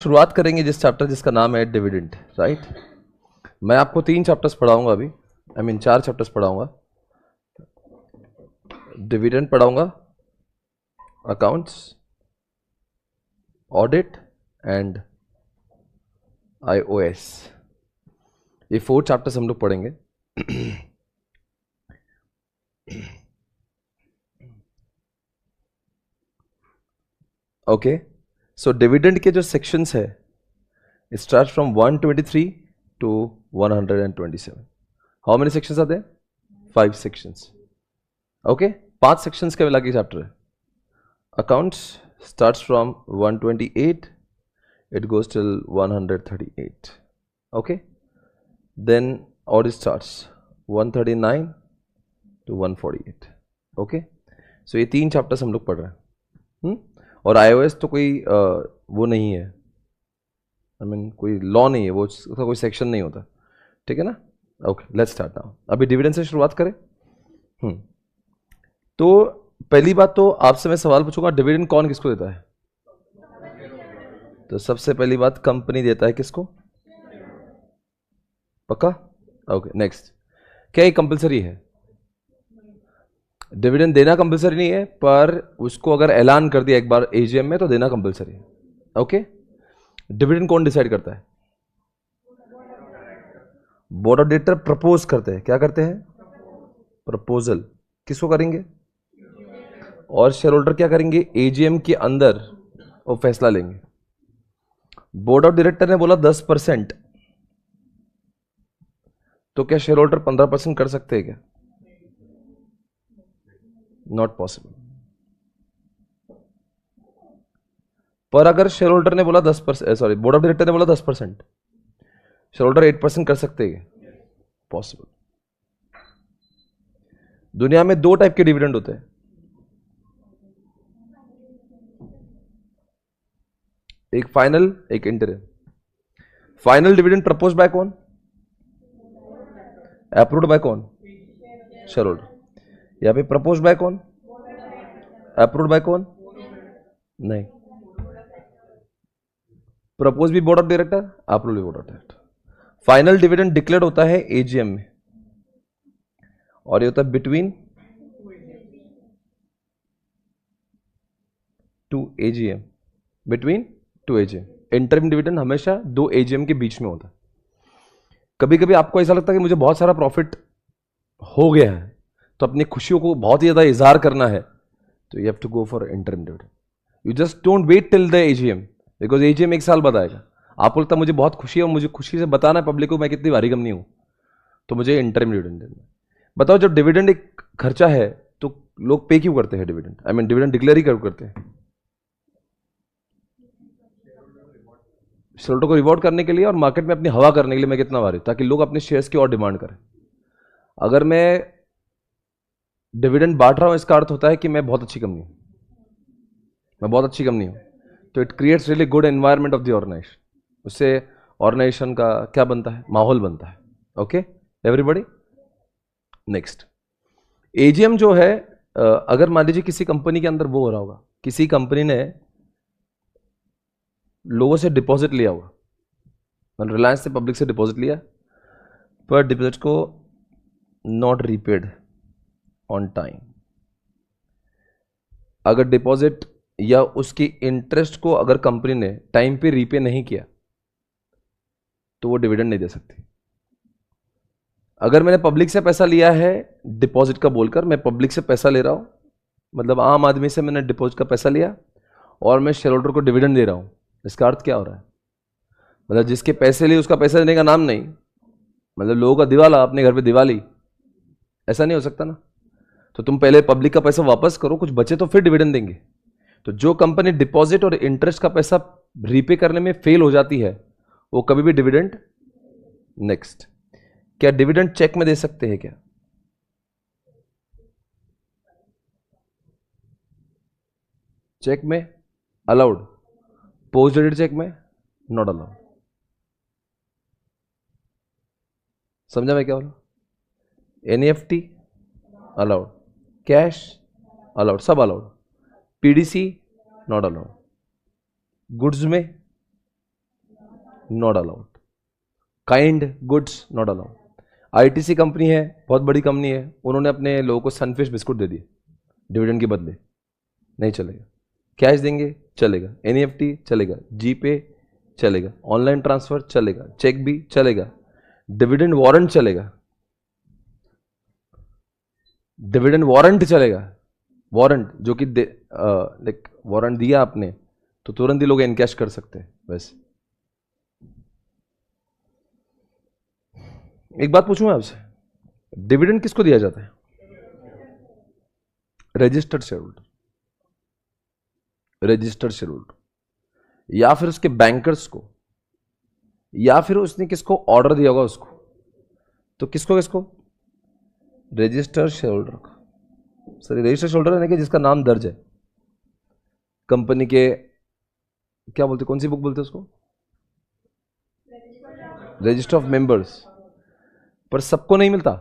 शुरुआत करेंगे जिस चैप्टर जिसका नाम है डिविडेंड, राइट। मैं आपको 3 चैप्टर्स पढ़ाऊंगा अभी, आई मीन 4 चैप्टर्स पढ़ाऊंगा। डिविडेंड पढ़ाऊंगा, अकाउंट्स, ऑडिट एंड आईओएस। ये 4 चैप्टर्स हम लोग पढ़ेंगे। ओके, सो डिविडेंड के जो सेक्शंस है, it starts from 123 to 127. How many sections are there? 5 sections. Okay, 5 sections के लगी चैप्टर है। Accounts starts from 128, it goes till 138. Okay, then audit starts 139 to 148. Okay, so ये 3 चैप्टर्स हम लोग पढ़ रहे हैं। और iOS तो कोई वो नहीं है, आई मीन कोई लॉ नहीं है, वो उसका कोई सेक्शन नहीं होता, ठीक है ना। Okay, let's start now. अभी डिविडेंड से शुरुआत करें। तो पहली बात तो आपसे मैं सवाल पूछूंगा, डिविडेंड कौन किसको देता है? तो सबसे पहली बात, कंपनी देता है किसको? पक्का? ओके, नेक्स्ट, क्या ये कंपलसरी है? डिविडेंड देना कंपलसरी नहीं है, पर उसको अगर ऐलान कर दिया एक बार एजीएम में तो देना कंपलसरी है। ओके, डिविडेंड कौन डिसाइड करता है? बोर्ड ऑफ डायरेक्टर प्रपोज करते हैं। क्या करते हैं? प्रपोजल। किसको करेंगे? और शेयर होल्डर क्या करेंगे? एजीएम के अंदर वो फैसला लेंगे। बोर्ड ऑफ डायरेक्टर ने बोला 10%, तो क्या शेयर होल्डर 15% कर सकते हैं क्या? Not possible. पर अगर शेयर होल्डर ने बोला 10%, सॉरी, बोर्ड ऑफ डायरेक्टर ने बोला 10%, शेयर होल्डर 8% कर सकते हैं? पॉसिबल। दुनिया में 2 टाइप के डिविडेंड होते हैं, एक फाइनल, एक interim. Final dividend propose by कौन? अप्रूव्ड बाय कौन? Share holder. यहां पे प्रपोज बाय कौन? अप्रूव्ड बाय कौन? नहीं, प्रपोज भी बोर्ड ऑफ डायरेक्टर, अप्रूव भी board of director. Final dividend declare होता है एजीएम में, और ये होता है between 2 AGM, between 2 AGM. Interim dividend हमेशा 2 एजीएम के बीच में होता है। कभी कभी आपको ऐसा लगता है कि मुझे बहुत सारा प्रॉफिट हो गया है, तो अपनी खुशियों को बहुत ही ज्यादा इजहार करना है, तो you have to go for interim dividend. You just don't wait till the AGM, because AGM 1 साल बाद आएगा। आपको लगता है मुझे बहुत खुशी है और मुझे खुशी से बताना है पब्लिक को मैं कितनी भारी कम नहीं हूं, तो मुझे इंटरिम डिविडेंड देना है। बताओ, जब डिविडेंड एक खर्चा है तो लोग पे क्यों करते हैं dividend? I mean dividend declare ही क्यों करते हैं? शेयर होल्डर को रिवॉर्ड करने के लिए और मार्केट में अपनी हवा करने के लिए मैं कितना भारी, ताकि लोग अपने शेयर्स की और डिमांड करें। अगर मैं डिविडेंड बांट रहा हूं, इसका अर्थ होता है कि मैं बहुत अच्छी कंपनी हूं, मैं बहुत अच्छी कंपनी हूं, तो it creates really good environment of the organisation. उससे ऑर्गेनाइजेशन का क्या बनता है? माहौल बनता है। Okay everybody, next. एजीएम जो है, अगर मान लीजिए किसी कंपनी के अंदर वो हो रहा होगा, किसी कंपनी ने लोगों से डिपॉजिट लिया होगा, मतलब रिलायंस से पब्लिक से डिपॉजिट लिया, पर डिपॉजिट को नॉट रीपेड ऑन टाइम। अगर डिपॉजिट या उसकी इंटरेस्ट को अगर कंपनी ने टाइम पे रीपे नहीं किया, तो वो डिविडेंड नहीं दे सकती। अगर मैंने पब्लिक से पैसा लिया है डिपॉजिट का बोलकर, मैं पब्लिक से पैसा ले रहा हूं, मतलब आम आदमी से मैंने डिपॉजिट का पैसा लिया और मैं शेयर होल्डर को डिविडेंड दे रहा हूं, इसका अर्थ क्या हो रहा है? मतलब जिसके पैसे लिए उसका पैसा देने का नाम नहीं, मतलब लोगों का दिवाला, अपने घर पे दिवाली, ऐसा नहीं हो सकता ना। तो तुम पहले पब्लिक का पैसा वापस करो, कुछ बचे तो फिर डिविडेंड देंगे। तो जो कंपनी डिपॉजिट और इंटरेस्ट का पैसा रीपे करने में फेल हो जाती है, वो कभी भी डिविडेंड, नेक्स्ट, क्या डिविडेंड चेक में दे सकते हैं क्या? चेक में अलाउड, पोस्ट डेटेड चेक में नॉट अलाउड। समझा मैं क्या बोला? एनईएफटी अलाउड, कैश अलाउड, सब अलाउड। PDC not allowed. गुड्स में not allowed. Kind goods not allowed. ITC company है, बहुत बड़ी कंपनी है, उन्होंने अपने लोगों को सनफिश बिस्कुट दे दिए डिविडेंड के बदले, नहीं चलेगा. कैश देंगे चलेगा, एनईएफटी चलेगा, जीपे चलेगा, ऑनलाइन ट्रांसफर चलेगा, चेक भी चलेगा, डिविडेंड वारंट चलेगा, डिविडेंड वारंट चलेगा. वारंट जो कि लाइक वारंट दिया आपने तो तुरंत ही लोग एनकैश कर सकते हैं. वैसे एक बात पूछूं मैं आपसे, डिविडेंड किसको दिया जाता है? Registered share holder, registered share holder, या फिर उसके बैंकर्स को, या फिर उसने किसको ऑर्डर दिया होगा उसको. तो किसको किसको? रजिस्टर्ड शेयर होल्डर का. सर रजिस्टर्ड शेयर होल्डर यानी कि जिसका नाम दर्ज है कंपनी के, क्या बोलते, कौन सी बुक बोलते हैं उसको? Register of members. पर सबको नहीं मिलता.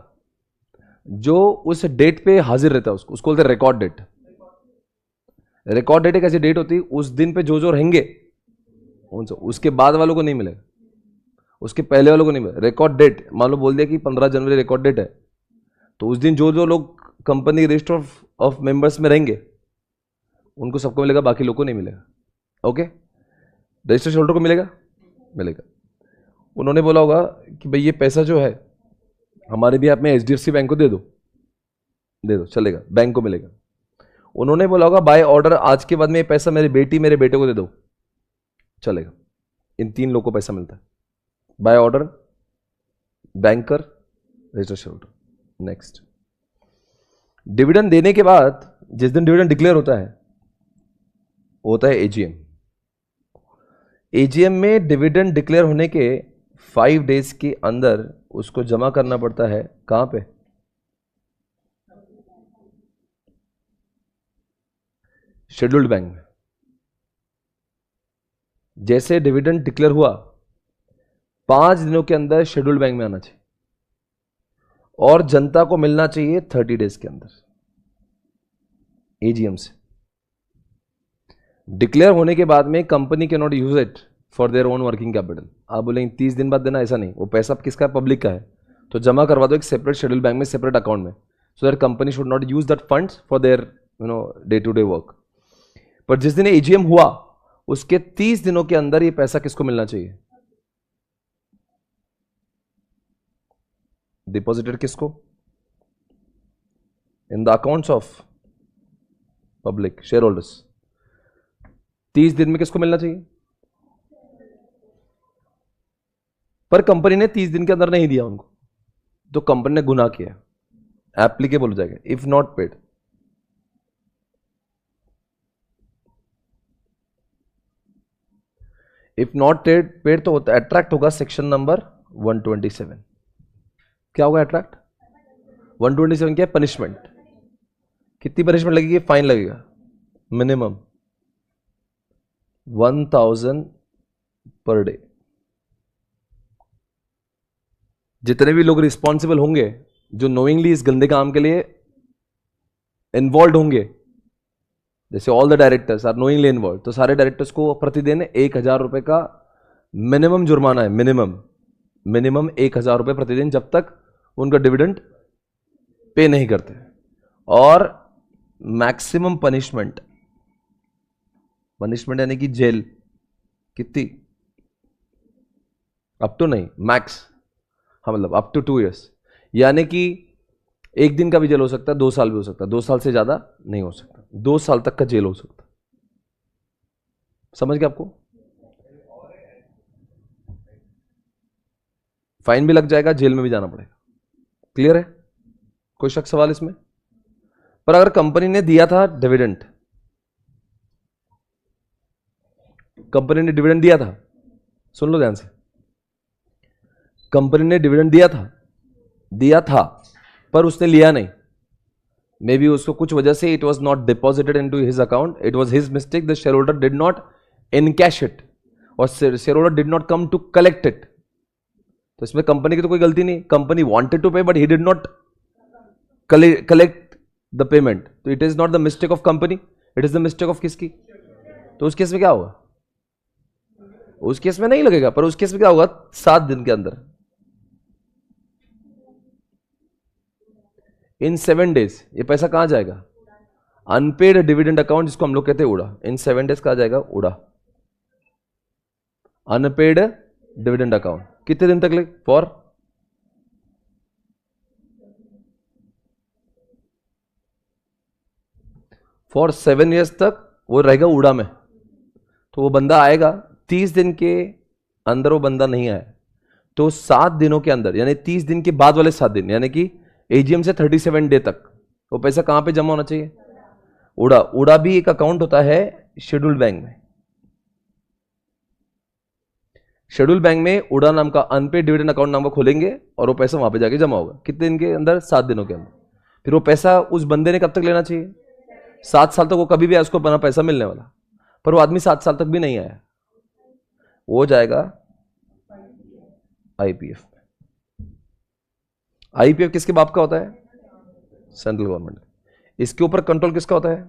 जो उस डेट पे हाजिर रहता है उसको बोलते हैं रिकॉर्ड डेट. रिकॉर्ड डेट एक ऐसी डेट होती है उस दिन पे जो जो रहेंगे उनसे, उसके बाद वालों को नहीं मिलेगा, उसके पहले वालों को नहीं मिलेगा. रिकॉर्ड डेट मान लो बोल दिया कि 15 जनवरी रिकॉर्ड डेट है, तो उस दिन जो जो लोग कंपनी रजिस्टर ऑफ मेंबर्स में रहेंगे उनको सबको मिलेगा, बाकी लोग को नहीं मिलेगा. ओके. रजिस्टर शेयर होल्डर को मिलेगा, मिलेगा. उन्होंने बोला होगा कि भाई ये पैसा जो है हमारे भी आप में एचडीएफसी बैंक को दे दो, दे दो, चलेगा, बैंक को मिलेगा. उन्होंने बोला होगा बाय ऑर्डर आज के बाद में ये पैसा मेरी बेटी मेरे बेटे को दे दो, चलेगा. इन 3 लोगों को पैसा मिलता है, by order, banker, register share holder. Next, dividend देने के बाद जिस दिन डिविडेंड डिक्लेयर होता है होता है एजीएम. एजीएम में डिविडेंड डिक्लेयर होने के 5 डेज के अंदर उसको जमा करना पड़ता है. कहां पे? शेड्यूल्ड बैंक में. जैसे डिविडेंड डिक्लेयर हुआ 5 दिनों के अंदर शेड्यूल्ड बैंक में आना चाहिए और जनता को मिलना चाहिए 30 डेज के अंदर एजीएम से. डिक्लेयर होने के बाद में company can not use it for their own working capital. आप बोलेंगे 30 दिन बाद देना, ऐसा नहीं. वो पैसा किसका है? पब्लिक का है. तो जमा करवा दो एक सेपरेट शेड्यूल बैंक में, सेपरेट अकाउंट में, so that company should not use that funds for their day to day work. पर जिस दिन एजीएम हुआ उसके 30 दिनों के अंदर ये पैसा किसको मिलना चाहिए? डिपॉजिटेड किसको? In the accounts of public share holders. 30 दिन में किसको मिलना चाहिए? पर कंपनी ने 30 दिन के अंदर नहीं दिया उनको, तो कंपनी ने गुनाह किया, एप्लीकेबल हो जाएगा. If not paid, if not paid तो होता अट्रैक्ट होगा सेक्शन नंबर 127. क्या होगा अट्रैक्ट? 127 क्या है? पनिशमेंट. कितनी पनिशमेंट लगेगी? फाइन लगेगा मिनिमम 1000 पर डे. जितने भी लोग रिस्पॉन्सिबल होंगे जो नोइंगली इस गंदे काम के लिए इन्वॉल्व होंगे, जैसे all the directors are knowingly involve, तो सारे डायरेक्टर्स को प्रतिदिन 1000 रुपए का मिनिमम जुर्माना है. मिनिमम 1000 रुपए प्रतिदिन, जब तक उनका डिविडेंड पे नहीं करते. और मैक्सिमम पनिशमेंट यानी कि जेल. कितनी? अप टू नहीं, मैक्स. हाँ, मतलब अप टू 2 years. यानी कि 1 दिन का भी जेल हो सकता है, 2 साल भी हो सकता है. 2 साल से ज्यादा नहीं हो सकता. 2 साल तक का जेल हो सकता है. समझ गए आपको? फाइन भी लग जाएगा, जेल में भी जाना पड़ेगा. क्लियर है? कोई शक सवाल इसमें? पर अगर कंपनी ने दिया था डिविडेंड, कंपनी ने डिविडेंड दिया था, सुन लो ध्यान से, कंपनी ने डिविडेंड दिया था पर उसने लिया नहीं. मे बी उसको कुछ वजह से it was not deposited into his account, it was his mistake, the shareholder did not encash it और shareholder did not come to collect it. तो इसमें कंपनी की तो कोई गलती नहीं. Company wanted to pay but he did not collect the payment. तो it is not the mistake of company, it is the mistake of किसकी? तो उस केस में क्या होगा? उस केस में नहीं लगेगा, पर उस केस में क्या होगा, 7 दिन के अंदर, इन 7 डेज ये पैसा कहां जाएगा, अनपेड डिविडेंड अकाउंट जिसको हम लोग कहते हैं उड़ा, इन 7 डेज कहां जाएगा, उड़ा, अनपेड डिविडेंड अकाउंट। कितने दिन तक लगे, फॉर 7 ईयर्स तक वो रहेगा उड़ा में। तो वो बंदा आएगा, 30 दिन के अंदर वो बंदा नहीं आया तो 7 दिनों के अंदर, यानी 30 दिन के बाद वाले 7 दिन, यानी कि एजीएम से 37 डे तक वो पैसा कहां पे जमा होना चाहिए, उड़ा। उड़ा भी एक अकाउंट होता है शेड्यूल्ड बैंक में। शेड्यूल बैंक में उड़ा नाम का अनपेड डिविडेंड अकाउंट नाम का खोलेंगे और वो पैसा वहां पे जाके जमा होगा। कितने दिन के अंदर, 7 दिनों के अंदर। फिर वो पैसा उस बंदे ने कब तक लेना चाहिए, 7 साल तक। वो कभी भी आया उसको अपना पैसा मिलने वाला, पर वो आदमी 7 साल तक भी नहीं आया, वो जाएगा आईपीएफ में। आईपीएफ किसके बाप का होता है, सेंट्रल गवर्नमेंट। इसके ऊपर कंट्रोल किसका होता है,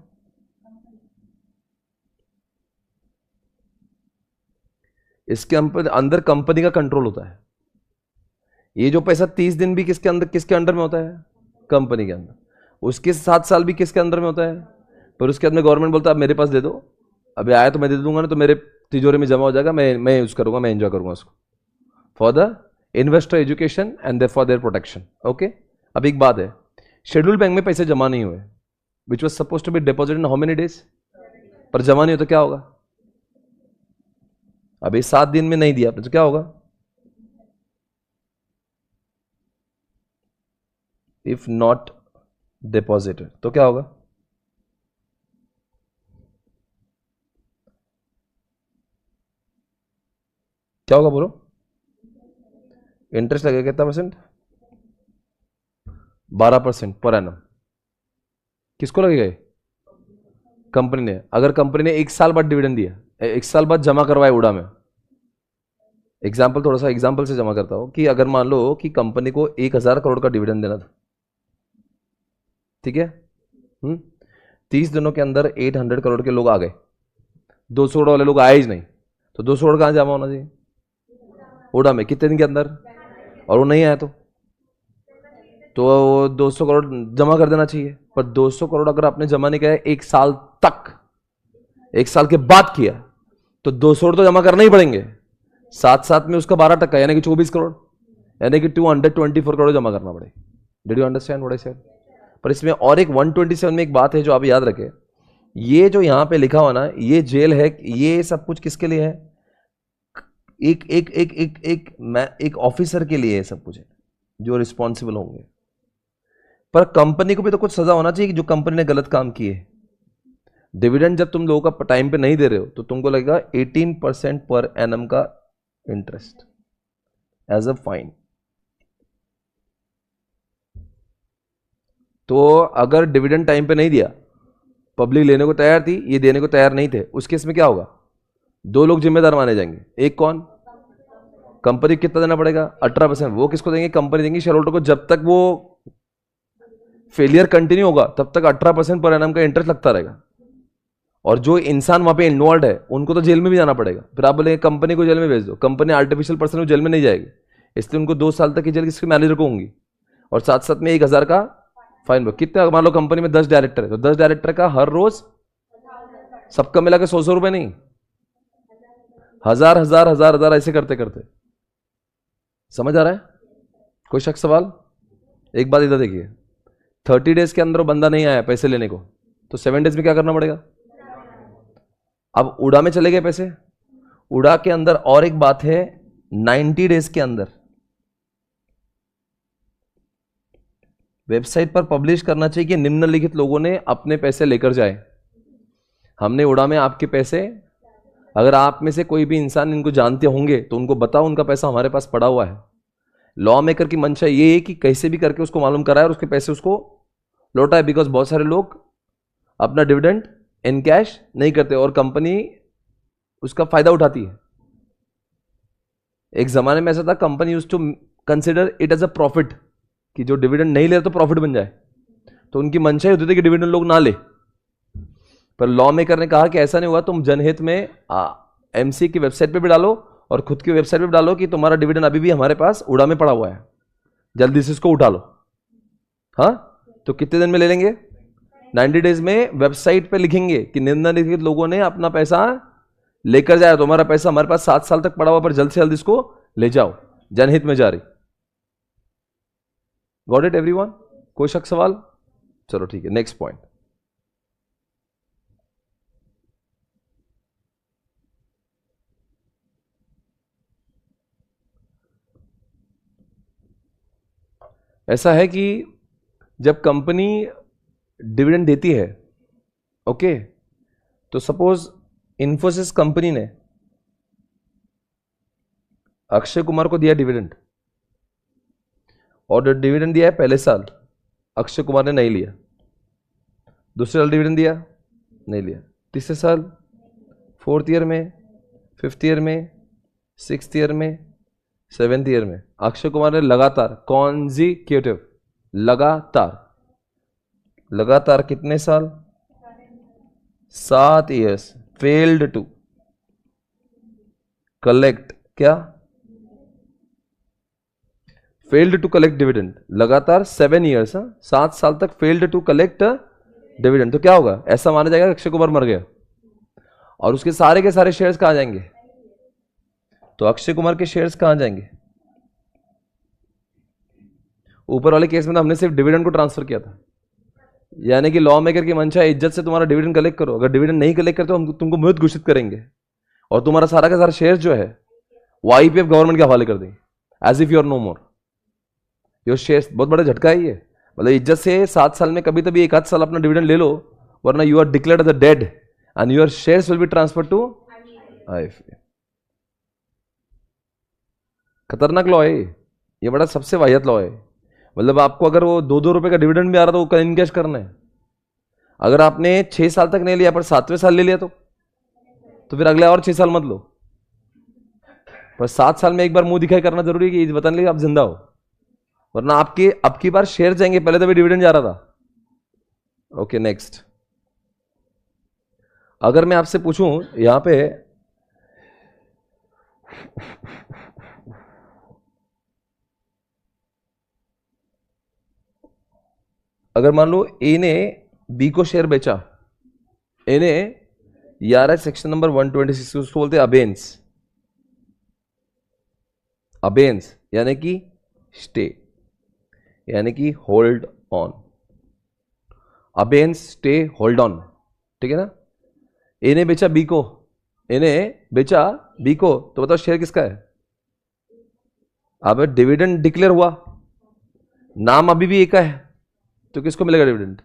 इसके अंदर कंपनी का कंट्रोल होता है। ये जो पैसा 30 दिन भी किसके अंडर में होता है, कंपनी के अंदर। उसके 7 साल भी किसके अंदर में होता है, पर उसके अंदर गवर्नमेंट बोलता है अब मेरे पास दे दो, अभी आया तो मैं दे दूंगा, ना तो मेरे तिजोरी में जमा हो जाएगा, मैं यूज करूंगा, मैं एंजॉय करूंगा उसको, for the investor education and for their protection. Okay, अब एक बात है, शेड्यूल बैंक में पैसे जमा नहीं हुए, which was suppose to be deposit in how many days, पर जमा नहीं हो तो क्या होगा, अभी 7 दिन में नहीं दिया आपने तो क्या होगा, इफ नॉट डिपॉजिटेड तो क्या होगा, क्या होगा बोलो, इंटरेस्ट लगेगा कितना परसेंट, 12% पर एनम। किसको लगेगा ये, कंपनी ने। अगर कंपनी ने 1 साल बाद डिविडेंड दिया, 1 साल बाद जमा करवाए उड़ा में, एग्जाम्पल, थोड़ा सा एग्जाम्पल से जमा करता हूं कि अगर मान लो कि कंपनी को 1000 करोड़ का डिविडेंड देना था, ठीक है, 30 दिनों के अंदर 800 करोड़ के लोग आ गए, 200 करोड़ वाले लोग आए ही नहीं, तो 200 करोड़ कहां जमा होना चाहिए, उड़ा में। कितने दिन के अंदर, और वो नहीं आया तो 200 करोड़ जमा कर देना चाहिए। पर 200 करोड़ अगर आपने जमा नहीं किया 1 साल तक, 1 साल के बाद किया, तो 200 करोड़ तो जमा करना ही पड़ेंगे, साथ साथ में उसका 12% यानी कि 24 करोड़, यानी कि 224 करोड़ जमा करना पड़े। Did you understand what I said. पर इसमें और एक 127 में एक बात है जो आप याद रखें, ये जो यहां पे लिखा हुआ ना, ये जेल है, ये सब कुछ किसके लिए है, एक एक एक एक एक एक ऑफिसर के लिए सब कुछ है जो रिस्पॉन्सिबल होंगे। पर कंपनी को भी तो कुछ सजा होना चाहिए कि जो कंपनी ने गलत काम किए। डिविडेंड जब तुम लोगों का टाइम पे नहीं दे रहे हो तो तुमको लगेगा 18% पर एनम का इंटरेस्ट एज अ फाइन। तो अगर डिविडेंड टाइम पे नहीं दिया, पब्लिक लेने को तैयार थी, ये देने को तैयार नहीं थे, उस केस में क्या होगा, 2 लोग जिम्मेदार माने जाएंगे। एक कौन, कंपनी कितना देना पड़ेगा, 18%। वो किसको देंगे, कंपनी देंगी शेयर होल्डर को। जब तक वो फेलियर कंटिन्यू होगा तब तक 18% पर एनम का इंटरेस्ट लगता रहेगा। और जो इंसान वहां पे इन्वॉल्व है उनको तो जेल में भी जाना पड़ेगा। फिर आप बोलेंगे कंपनी को जेल में भेज दो, कंपनी आर्टिफिशियल पर्सन को जेल में नहीं जाएगी, इसलिए उनको 2 साल तक की जेल किसके मैनेजर को होंगी, और साथ साथ में 1000 का फाइन। कितना, मान लो कंपनी में 10 डायरेक्टर है तो 10 डायरेक्टर का हर रोज सबका मिला के 100 रुपए नहीं, 1000 ऐसे करते करते। समझ आ रहा है, कोई शक सवाल। एक बात इधर देखिए, 30 डेज के अंदर वो बंदा नहीं आया पैसे लेने को, तो 7 डेज में क्या करना पड़ेगा। अब उड़ा में चले गए पैसे, उड़ा के अंदर और एक बात है, 90 डेज के अंदर वेबसाइट पर पब्लिश करना चाहिए कि निम्नलिखित लोगों ने अपने पैसे लेकर जाए। हमने उड़ा में आपके पैसे, अगर आप में से कोई भी इंसान इनको जानते होंगे तो उनको बताओ उनका पैसा हमारे पास पड़ा हुआ है। लॉ मेकर की मंशा ये है कि कैसे भी करके उसको मालूम कराए और उसके पैसे उसको लौटाए, बिकॉज बहुत सारे लोग अपना डिविडेंड इन कैश नहीं करते और कंपनी उसका फायदा उठाती है। एक जमाने में ऐसा था, company used to consider it as a profit, कि जो डिविडेंड नहीं ले तो प्रॉफिट बन जाए, तो उनकी मंशा होती थी कि डिविडेंड लोग ना ले। पर लॉ मेकर ने कहा कि ऐसा नहीं होगा, तुम जनहित में एमसी की वेबसाइट पे भी डालो और खुद की वेबसाइट पे भी डालो कि तुम्हारा डिविडेंड अभी भी हमारे पास उड़ा में पड़ा हुआ है, जल्दी से इसको उठा लो। हाँ, तो कितने दिन में ले लेंगे? 90 डेज में वेबसाइट पे लिखेंगे कि निम्नलिखित लोगों ने अपना पैसा लेकर जाए, तो हमारा पैसा हमारे पास 7 साल तक पड़ा हुआ, पर जल्द से जल्द इसको ले जाओ, जनहित में जारी। Got it everyone? कोई शक सवाल? चलो ठीक है, नेक्स्ट पॉइंट। ऐसा है कि जब कंपनी डिविडेंड देती है, ओके, तो सपोज इन्फोसिस कंपनी ने अक्षय कुमार को दिया डिविडेंड, और डिविडेंड दिया है पहले साल, अक्षय कुमार ने नहीं लिया। दूसरे साल डिविडेंड दिया, नहीं लिया। तीसरे साल, 4th ईयर में, 5th ईयर में, 6th ईयर में, 7th ईयर में अक्षय कुमार ने लगातार, कॉन्जिक्यूटिव, लगातार कितने साल? 7 ईयर्स फेल्ड टू कलेक्ट, क्या? Failed to collect dividend. लगातार 7 ईयर्स, 7 साल तक फेल्ड टू कलेक्ट डिविडेंड। तो क्या होगा? ऐसा माना जाएगा अक्षय कुमार मर गया और उसके सारे के सारे शेयर्स कहां जाएंगे? तो अक्षय कुमार के शेयर्स कहां जाएंगे? ऊपर वाले केस में तो हमने सिर्फ डिविडेंड को ट्रांसफर किया था, यानी कि लॉ मेकर की मंशा है इज्जत से तुम्हारा डिविडेंड कलेक्ट करो। अगर डिविडेंड नहीं कलेक्ट करते तो हम तुमको मृत घोषित करेंगे और तुम्हारा सारा का सारा शेयर्स जो है वो आईपीएफ गवर्नमेंट के हवाले कर देंगे, as if you are no more your shares. बहुत बड़ा झटका है ये। मतलब इज्जत से 7 साल में कभी कभी 1 आध साल अपना डिविडेंड ले लो, वरना you are declared as a dead and your shares will be transfer to IPF. खतरनाक लॉ है ये, बड़ा सबसे वाहियत लॉ है। मतलब आपको अगर वो 2-2 रुपए का डिविडेंड भी आ रहा तो वो कल इनकैश करना है। अगर आपने 6 साल तक नहीं लिया पर 7वें साल ले लिया तो फिर अगले और 6 साल मत लो, पर 7 साल में एक बार मुंह दिखाई करना जरूरी है कि बताने लगे आप जिंदा हो, वरना आपके अब की बार शेयर जाएंगे, पहले तो भी डिविडेंड जा रहा था। Okay next. अगर मैं आपसे पूछूं यहां पे, अगर मान लो ए ने बी को शेयर बेचा, ए ने, यार सेक्शन नंबर 126 उसको बोलते हैं अबेंस। अबेंस यानी कि स्टे, यानी कि hold on. Abeyance, stay, hold on, ठीक है ना। ए ने बेचा बी को, ए ने बेचा बी को, तो बताओ शेयर किसका है? अब डिविडेंड डिक्लेयर हुआ, नाम अभी भी ए का है, तो किसको मिलेगा डिविडेंड?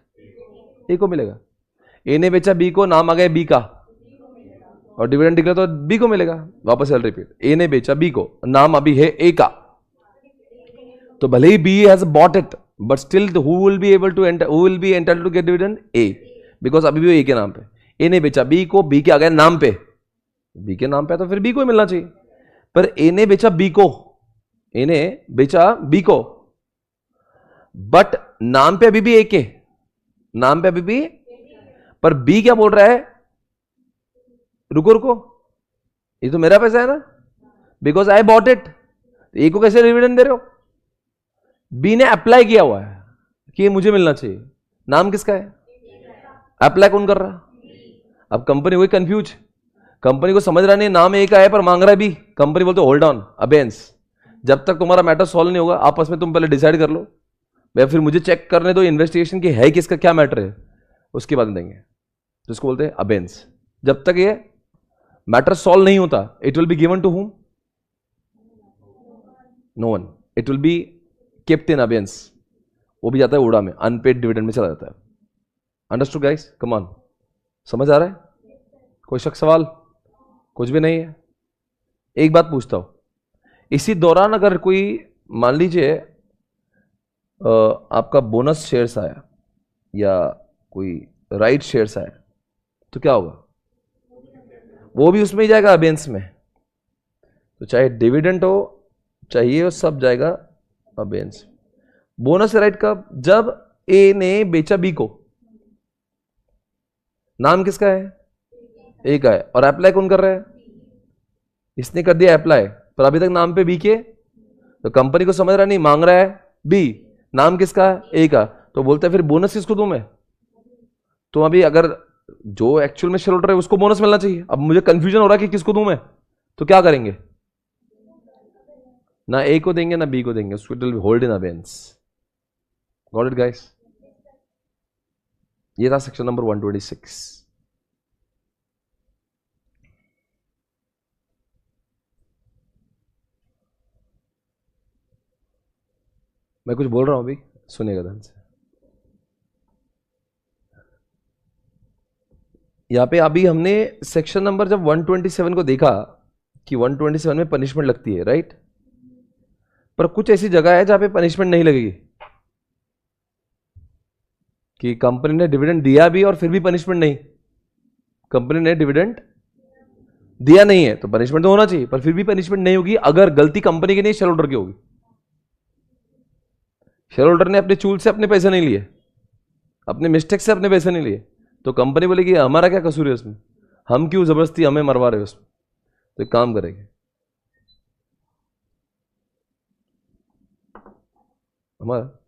ए को मिलेगा। ए ने बेचा बी को, नाम आ गया बी का, और डिविडेंड डिक्लेयर तो बी को मिलेगा। वापस से रिपीट, ए ने बेचा बी को, नाम अभी है ए का, तो भले ही B has bought it but still who will be able to enter, who will be entitled to get dividend? A, because अभी भी ए के नाम पे। ए ने बेचा बी को, बी के आ गया नाम पे, बी के नाम पे तो फिर बी को ही मिलना चाहिए। पर ए ने बेचा बी को, ए ने बेचा बी को, बट नाम पे अभी भी ए के, नाम पे अभी भी, पर बी क्या बोल रहा है? रुको रुको, ये तो मेरा पैसा है ना, बिकॉज आई बॉट इट। ए को कैसे डिविडेंड दे रहे हो? बी ने अप्लाई किया हुआ है कि ये मुझे मिलना चाहिए, नाम किसका है? अप्लाई कौन कर रहा? अब कंपनी वही कंफ्यूज, कंपनी को समझ रहा नहीं नाम ए का है पर मांग रहा है बी। कंपनी बोलते होल्ड ऑन, अबेंस, जब तक तुम्हारा मैटर सॉल्व नहीं होगा आपस में तुम पहले डिसाइड कर लो, भैया फिर मुझे चेक करने दो इन्वेस्टिगेशन की है किसका क्या मैटर है, उसके बाद देंगे। तो इसको बोलते हैं अबेंस। जब तक ये मैटर सॉल्व नहीं होता it will be given to whom? No one, it will be kept in abeyance. वो भी जाता है उड़ा में, अनपेड डिविडेंड में चला जाता है। Understood guys? कम ऑन, समझ आ रहा है? कोई शक सवाल? कुछ भी नहीं है। एक बात पूछता हूं, इसी दौरान अगर कोई मान लीजिए आपका बोनस शेयर्स आया या कोई राइट शेयर्स आया तो क्या होगा? वो भी उसमें ही जाएगा अबेंस में। तो चाहे डिविडेंड हो चाहिए वो सब जाएगा अबेंस। बोनस राइट कब? जब ए ने बेचा बी को, नाम किसका है? ए का है, और अप्लाई कौन कर रहा है? इसने कर दिया अप्लाई, पर अभी तक नाम पे बी के, तो कंपनी को समझ रहा नहीं, मांग रहा है बी, नाम किसका है, ए का, तो बोलता है फिर बोनस किसको दूं मैं? तो अभी अगर जो एक्चुअल में शेयर होल्डर है उसको बोनस मिलना चाहिए, अब मुझे कंफ्यूजन हो रहा है कि किसको दूं मैं, तो क्या करेंगे? ना ए को देंगे ना बी को देंगे, it will hold in abeyance. Got it guys? ये था सेक्शन नंबर 126। मैं कुछ बोल रहा हूं अभी, सुनिएगा ध्यान से। यहां पे अभी हमने सेक्शन नंबर जब 127 को देखा कि 127 में पनिशमेंट लगती है, राइट? पर कुछ ऐसी जगह है जहां पे पनिशमेंट नहीं लगेगी, कि कंपनी ने डिविडेंड दिया भी और फिर भी पनिशमेंट नहीं। कंपनी ने डिविडेंड दिया नहीं है तो पनिशमेंट तो होना चाहिए, पर फिर भी पनिशमेंट नहीं होगी अगर गलती कंपनी की नहीं, शेयर होल्डर की होगी। शेयर होल्डर ने अपने चूल से अपने पैसे नहीं लिए, अपने मिस्टेक से अपने पैसे नहीं लिए, तो कंपनी बोलेगी हमारा क्या कसूर है उसमें, हम क्यों जबरदस्ती हमें मरवा रहे हो उसमें, तो एक काम करेंगे, हमारा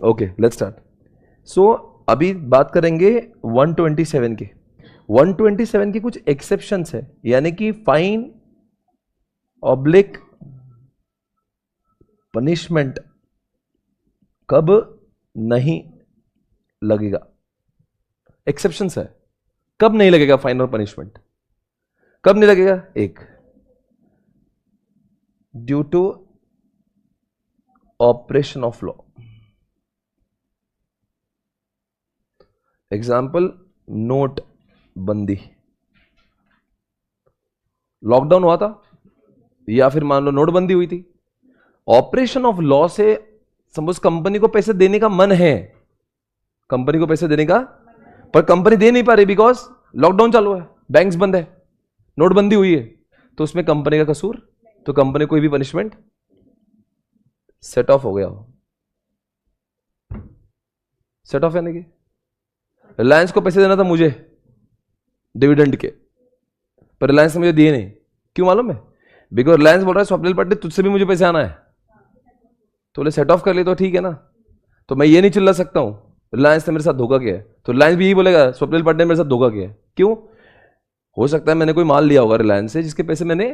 ओके, लेट्स स्टार्ट। सो अभी बात करेंगे 127 की। 127 की कुछ एक्सेप्शंस है, यानी कि फाइन ऑब्लिक पनिशमेंट कब नहीं लगेगा। एक्सेप्शंस है, कब नहीं लगेगा फाइन और पनिशमेंट, कब नहीं लगेगा? एक, due to operation of law. Example, note बंदी, लॉकडाउन हुआ था या फिर मान लो नोटबंदी हुई थी, ऑपरेशन ऑफ लॉ से सपोज कंपनी को पैसे देने का मन है, कंपनी को पैसे देने का, पर कंपनी दे नहीं पा रही बिकॉज लॉकडाउन चालू है, बैंक्स बंद है, नोटबंदी हुई है, तो उसमें कंपनी का कसूर, तो कंपनी कोई भी पनिशमेंट सेट ऑफ हो गया हो। सेट ऑफ यानी कि रिलायंस को पैसे देना था मुझे डिविडेंड के, पर रिलायंस ने मुझे दिए नहीं, क्यों मालूम है? बिकॉज रिलायंस बोल रहा है स्वप्निल पाटिल तुझसे भी मुझे पैसे आना है, तो बोले सेट ऑफ कर लिए तो ठीक है ना, तो मैं ये नहीं चिल्ला सकता हूं रिलायंस ने मेरे साथ धोखा किया है, तो रिलायंस भी यही बोलेगा स्वप्निल पाटिल ने मेरे साथ धोखा किया है। क्यों? हो सकता है मैंने कोई माल लिया होगा रिलायंस से जिसके पैसे मैंने,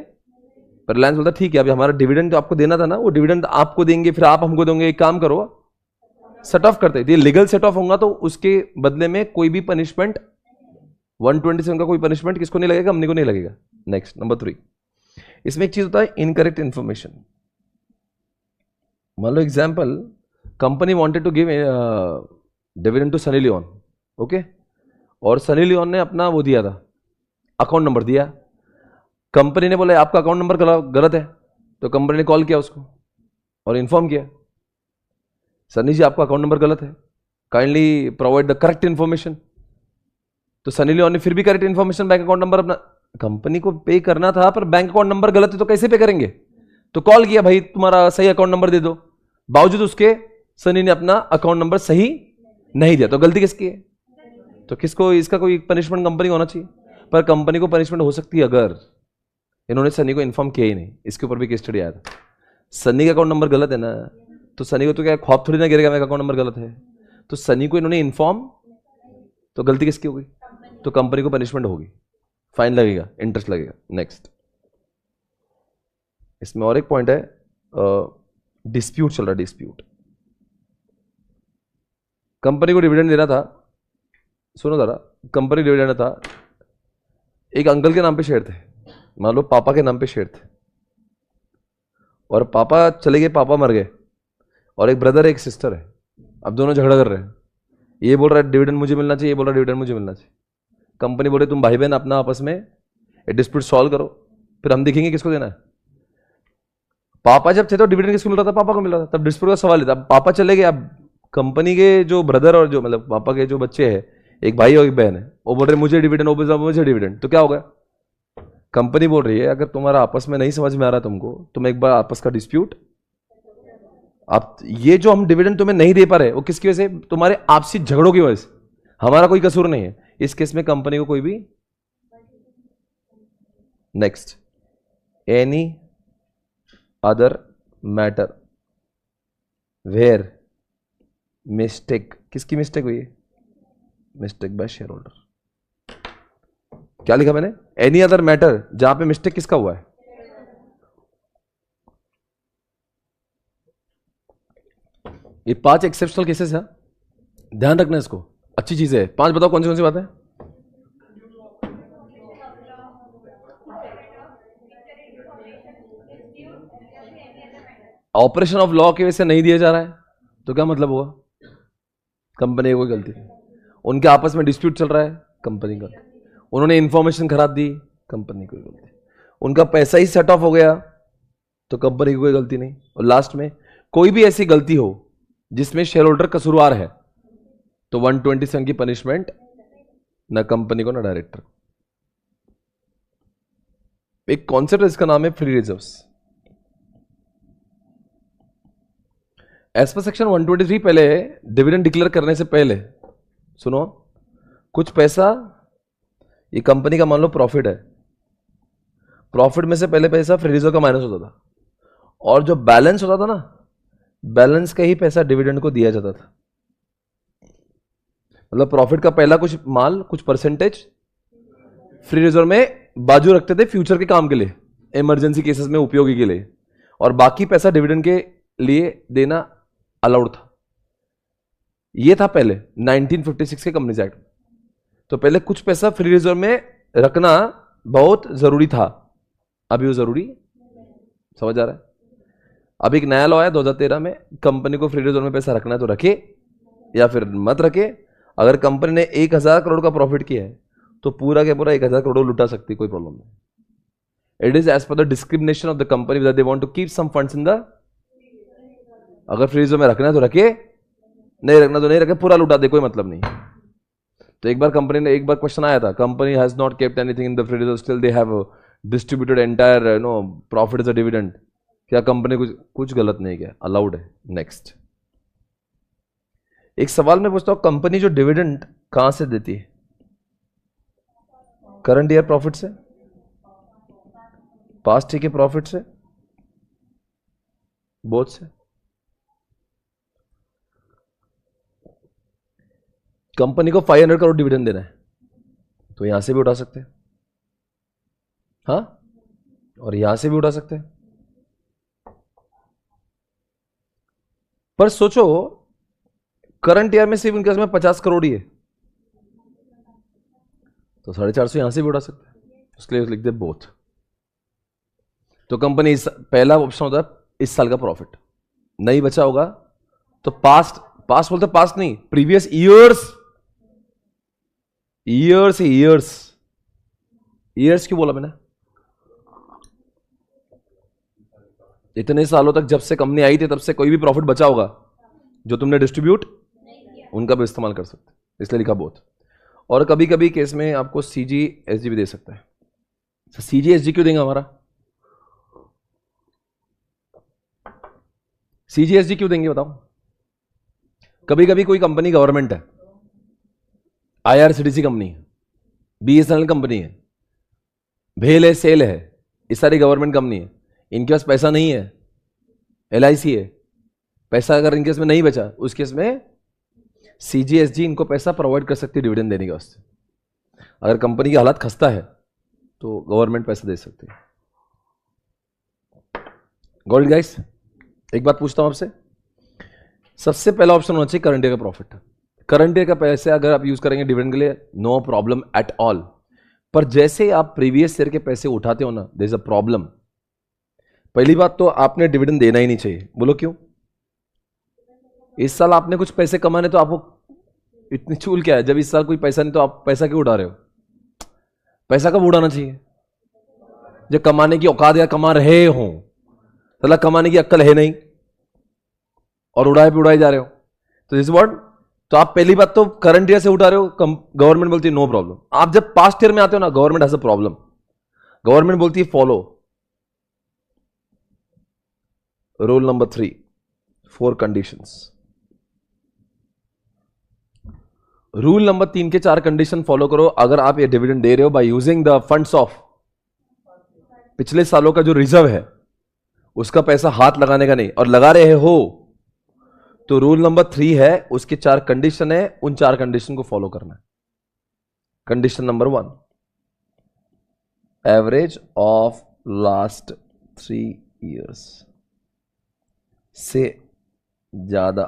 पर रिलायंस बोलता ठीक है अभी हमारा डिविडेंड तो आपको देना था ना, वो डिविडेंड आपको देंगे फिर आप हमको दोगे, एक काम करो सेट ऑफ करते हैं, लीगल सेट ऑफ होगा तो उसके बदले में कोई भी पनिशमेंट 127 का कोई पनिशमेंट किसको नहीं लगेगा? कंपनी को नहीं लगेगा। नेक्स्ट, नंबर 3, इसमें एक चीज होता है इनकरेक्ट इंफॉर्मेशन। मान लो example, company wanted to give dividend to Sunny Leone, okay, और सनी लियोन ने अपना वो दिया था, अकाउंट नंबर दिया, कंपनी ने बोला आपका अकाउंट नंबर गलत है, तो कंपनी ने कॉल किया उसको और इन्फॉर्म किया सनी जी आपका अकाउंट नंबर गलत है, kindly provide the correct information. तो सनी लियोन ने फिर भी correct information, bank account number अपना, कंपनी को पे करना था पर बैंक अकाउंट नंबर गलत है तो कैसे पे करेंगे? तो कॉल किया, भाई तुम्हारा सही अकाउंट नंबर दे दो, बावजूद उसके सनी ने अपना अकाउंट नंबर सही नहीं दिया, तो गलती किसकी है? तो किसको इसका कोई पनिशमेंट कंपनी होना चाहिए, पर कंपनी को पनिशमेंट हो सकती है अगर इन्होंने सनी को इन्फॉर्म किया ही नहीं। इसके ऊपर भी केस स्टडी आया था। सनी का अकाउंट नंबर गलत है ना, तो सनी को तो क्या ख्वाब थोड़ी ना गिरेगा मेरा अकाउंट नंबर गलत है, तो सनी को इन्होंने इन्फॉर्म, तो गलती किसकी होगी? तो कंपनी को पनिशमेंट होगी, फाइन लगेगा, इंटरेस्ट लगेगा। नेक्स्ट, इसमें और एक पॉइंट है, डिस्प्यूट चल रहा है। डिस्प्यूट, कंपनी को डिविडेंड देना था, सुनो जरा, कंपनी डिविडेंड था, एक अंकल के नाम पे शेयर थे, मान लो पापा के नाम पे शेयर थे, और पापा चले गए, पापा मर गए, और एक ब्रदर है एक सिस्टर है, अब दोनों झगड़ा कर रहे हैं, ये बोल रहा है डिविडेंड मुझे मिलना चाहिए, ये बोल रहा है डिविडेंड मुझे मिलना चाहिए। कंपनी बोले तुम भाई बहन अपना आपस में डिस्प्यूट सॉल्व करो, फिर हम देखेंगे किसको देना है। पापा जब थे तो डिविडेंड किसको मिल रहा था? पापा को मिल रहा था, तब डिस्प्यूट का सवाल था। पापा चले गए, अब कंपनी के जो ब्रदर और जो मतलब पापा के जो बच्चे हैं, एक भाई और एक बहन है, वो बोल रहे मुझे डिविडेंड, वो बोल रहा मुझे डिविडेंड, तो क्या होगा? कंपनी बोल रही है अगर तुम्हारा आपस में नहीं समझ में आ रहा तुमको, तुम एक बार आपस का डिस्प्यूट, आप ये जो हम डिविडेंड तुम्हें नहीं दे पा रहे वो किसकी वजह से? तुम्हारे आपसी झगड़ों की वजह से, हमारा कोई कसूर नहीं है इस केस में, कंपनी को कोई भी। Next, any other matter where mistake, किसकी मिस्टेक हुई है? Mistake by share holder. क्या लिखा मैंने? एनी अदर मैटर, जहां पे मिस्टेक किसका हुआ है? ये 5 एक्सेप्शनल केसेस है, ध्यान रखना इसको, अच्छी चीज है। 5 बताओ कौन सी बात है? ऑपरेशन ऑफ लॉ की वजह से नहीं दिया जा रहा है, तो क्या मतलब हुआ? कंपनी की कोई गलती नहीं, उनके आपस में डिस्प्यूट चल रहा है, कंपनी का, उन्होंने इंफॉर्मेशन खराब दी, कंपनी की कोई गलती, उनका पैसा ही सेट ऑफ हो गया, तो कंपनी की कोई गलती नहीं। और लास्ट में कोई भी ऐसी गलती हो जिसमें शेयर होल्डर कसूरवार है, तो 127 की पनिशमेंट ना कंपनी को ना डायरेक्टर। एक कॉन्सेप्ट इसका नाम है free reserves. As per section 123 पहले डिविडेंड डिक्लेयर करने से पहले सुनो, कुछ पैसा ये कंपनी का मान लो प्रॉफिट है, प्रॉफिट में से पहले पैसा फ्री रिजर्व का माइनस होता था, और जो बैलेंस होता था ना, बैलेंस का ही पैसा डिविडेंड को दिया जाता था। मतलब प्रॉफिट का पहला कुछ माल, कुछ परसेंटेज फ्री रिजर्व में बाजू रखते थे फ्यूचर के काम के लिए, इमरजेंसी केसेस में उपयोगी के लिए, और बाकी पैसा डिविडेंड के लिए देना अलाउड था। यह था पहले 1956 के कंपनीज एक्ट। तो पहले कुछ पैसा फ्री रिजर्व में रखना बहुत जरूरी था, अभी वो जरूरी, समझ आ रहा है? अब एक नया लॉ है 2013 में, कंपनी को फ्री रिजर्व में पैसा रखना है तो रखे या फिर मत रखे। अगर कंपनी ने 1000 करोड़ का प्रॉफिट किया है तो पूरा के पूरा 1000 करोड़ लुटा सकती, कोई प्रॉब्लम नहीं। It is as per the discrimination of the company that they want to keep some funds in the, अगर फ्री रिजर्व में रखना है तो रखे, नहीं रखना तो नहीं रखे, पूरा लुटा दे, कोई मतलब नहीं। तो एक बार कंपनी ने, एक बार क्वेश्चन आया था, company has not kept anything in the free reserve still they have distributed entire profit as a dividend. क्या कंपनी कुछ गलत नहीं किया, अलाउड है। नेक्स्ट, एक सवाल मैं पूछता हूं, कंपनी जो डिविडेंड कहां से देती है? करंट ईयर प्रॉफिट से, पास्ट ईयर के प्रॉफिट से, बोथ से? कंपनी को 500 करोड़ डिविडेंड देना है तो यहां से भी उठा सकते हैं, हाँ, और यहां से भी उठा सकते हैं। पर सोचो करंट ईयर में सिर्फ उनके पास में 50 करोड़ ही है, तो 450 यहां से भी उठा सकते हैं, उसके लिए लिख दे बोथ। तो कंपनी पहला ऑप्शन होता है इस साल का प्रॉफिट, नहीं बचा होगा तो पास्ट, पास्ट बोलते पास्ट नहीं, previous years, years years, years क्यों बोला मैंने? इतने सालों तक जब से कंपनी आई थी तब से कोई भी प्रॉफिट बचा होगा जो तुमने डिस्ट्रीब्यूट, उनका भी इस्तेमाल कर सकते, इसलिए लिखा बोथ। और कभी कभी केस में आपको सीजी एसजी भी दे सकता है। सीजी एसजी क्यों देंगे हमारा? सीजीएसटी क्यों देंगे बताओ? कभी कभी कोई कंपनी गवर्नमेंट है, आईआरसीटीसी कंपनी है, बीएसएनएल कंपनी है, भेल है, सेल है, ये सारी गवर्नमेंट कंपनी है, इनके पास पैसा नहीं है, एलआईसी है, पैसा अगर इनके केस में नहीं बचा, उस केस में सीजीएसटी इनको पैसा प्रोवाइड कर सकती है डिविडेंड देने के वास्ते। अगर कंपनी की हालत खस्ता है तो गवर्नमेंट पैसा दे सकती है। Got it guys? एक बात पूछता हूं आपसे, सबसे पहला ऑप्शन होना चाहिए करंट ईयर का प्रॉफिट। करंट ईयर का पैसे अगर आप यूज करेंगे डिविडेंड के लिए, नो प्रॉब्लम एट ऑल। पर जैसे आप प्रीवियस ईयर के पैसे उठाते हो ना, देयर इज अ प्रॉब्लम। पहली बात तो आपने डिविडेंड देना ही नहीं चाहिए। बोलो क्यों? इस साल आपने कुछ पैसे कमाने, तो आपको इतनी चूल क्या है? जब इस साल कोई पैसा नहीं तो आप पैसा क्यों उड़ा रहे हो? पैसा कब उड़ाना चाहिए? जब कमाने की औकात या कमा रहे हो। साला कमाने की अक्ल है नहीं और उड़ाए पे उड़ाए जा रहे हो, तो दिस व्हाट? तो आप पहली बात तो करंट ईयर से उठा रहे हो, गवर्नमेंट बोलती है नो प्रॉब्लम। आप जब पास्ट ईयर में आते हो ना, government has a problem. Government बोलती है follow rule number 3, 4 conditions. Rule number 3 के 4 कंडीशन फॉलो करो अगर आप ये डिविडेंड दे रहे हो by using the funds of पिछले सालों का जो रिजर्व है उसका पैसा हाथ लगाने का नहीं, और लगा रहे हो तो रूल नंबर 3 है, उसके 4 कंडीशन है, उन 4 कंडीशन को फॉलो करना है। Condition number 1, average of last 3 years से ज्यादा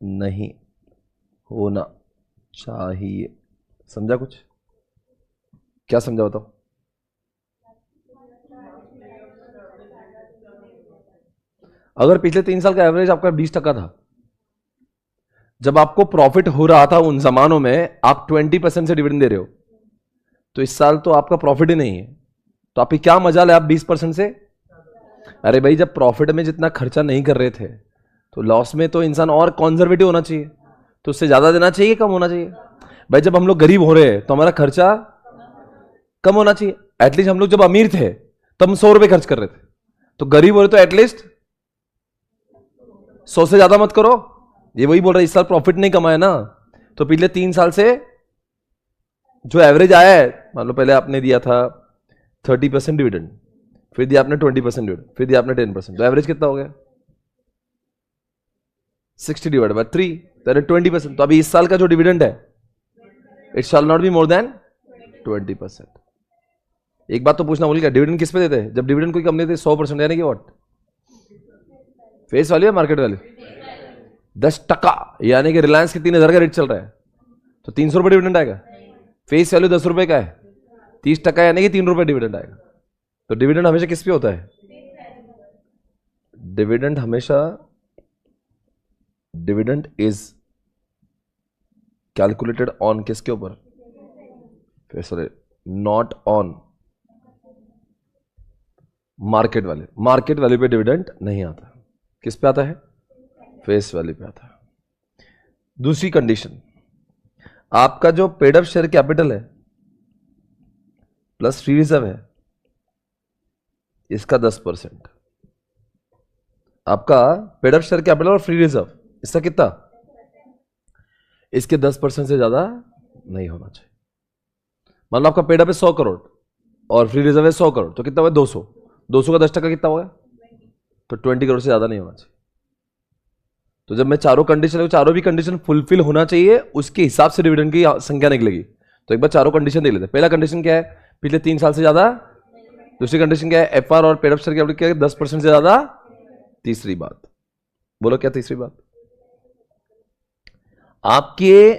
नहीं होना चाहिए। समझा कुछ? क्या समझा बताओ? अगर पिछले 3 साल का एवरेज आपका 20% था, जब आपको प्रॉफिट हो रहा था उन जमानों में आप 20% से डिविडेंड दे रहे हो, तो इस साल तो आपका प्रॉफिट ही नहीं है, तो आपकी क्या मजाल है आप 20% से? अरे भाई, जब प्रॉफिट में जितना खर्चा नहीं कर रहे थे तो लॉस में तो इंसान और कॉन्जर्वेटिव होना चाहिए, तो उससे ज्यादा देना चाहिए, कम होना चाहिए? भाई जब हम लोग गरीब हो रहे हैं तो हमारा खर्चा कम होना चाहिए। एटलीस्ट हम लोग जब अमीर थे तब हम 100 रुपए खर्च कर रहे थे, तो गरीब हो रहे तो एटलीस्ट 100 से ज्यादा मत करो। ये वही बोल रहा है, इस साल प्रॉफिट नहीं कमाया ना, तो पिछले 3 साल से जो एवरेज आया है, मान लो पहले आपने दिया था 30% डिविडेंड, फिर दिया आपने 20% डिविडेंड, फिर दिया आपने 10%, तो एवरेज कितना हो गया? 60 डिवाइड बाय 3, तो 20%। तो अभी इस साल का जो डिविडेंड है it shall not be more than 20%। एक बात तो पूछना भूल गया, डिविडेंड किस पे देते हैं? जब डिविडेंड कोई कंपनी देती है 100%, यानी कि व्हाट? फेस वैल्यू या मार्केट वैल्यू? 10%, यानी कि रिलायंस के 3000 का रेट चल रहा है तो 300 रुपए डिविडेंड आएगा। फेस वैल्यू 10 रुपए का है, 30% यानी कि 3 रुपए डिविडेंड आएगा। तो डिविडेंड हमेशा किस पे होता है? डिविडेंड हमेशा, डिविडेंड इज कैलकुलेटेड ऑन किसके ऊपर? Face value, not on market value. Market value पे डिविडेंड नहीं आता, किस पे आता है? फेस वैल्यू पे आता है। दूसरी कंडीशन, आपका जो पेड अप शेयर कैपिटल है प्लस फ्री रिजर्व है, इसका 10%। आपका पेड अप शेयर कैपिटल और फ्री रिजर्व, इसका कितना? इसके 10% से ज्यादा नहीं होना चाहिए। मान लो आपका पेड अप है 100 करोड़ और फ्री रिजर्व है 100 करोड़, तो कितना हुआ? 200। 200 का 10% कितना होगा? तो 20 करोड़ से ज्यादा नहीं होना चाहिए। तो जब मैं चारों कंडीशन, चारों भी कंडीशन फुलफिल होना चाहिए, उसके हिसाब से डिविडेंड की संख्या निकलेगी। तो एक बार चारों कंडीशन देख लेते हैं। पहला कंडीशन क्या है? पिछले 3 साल से ज्यादा। दूसरी कंडीशन क्या है? एफआर और पेड अप शेयर कैपिटल क्या है? 10% से ज्यादा। तीसरी बात बोलो, क्या तीसरी बात? आपके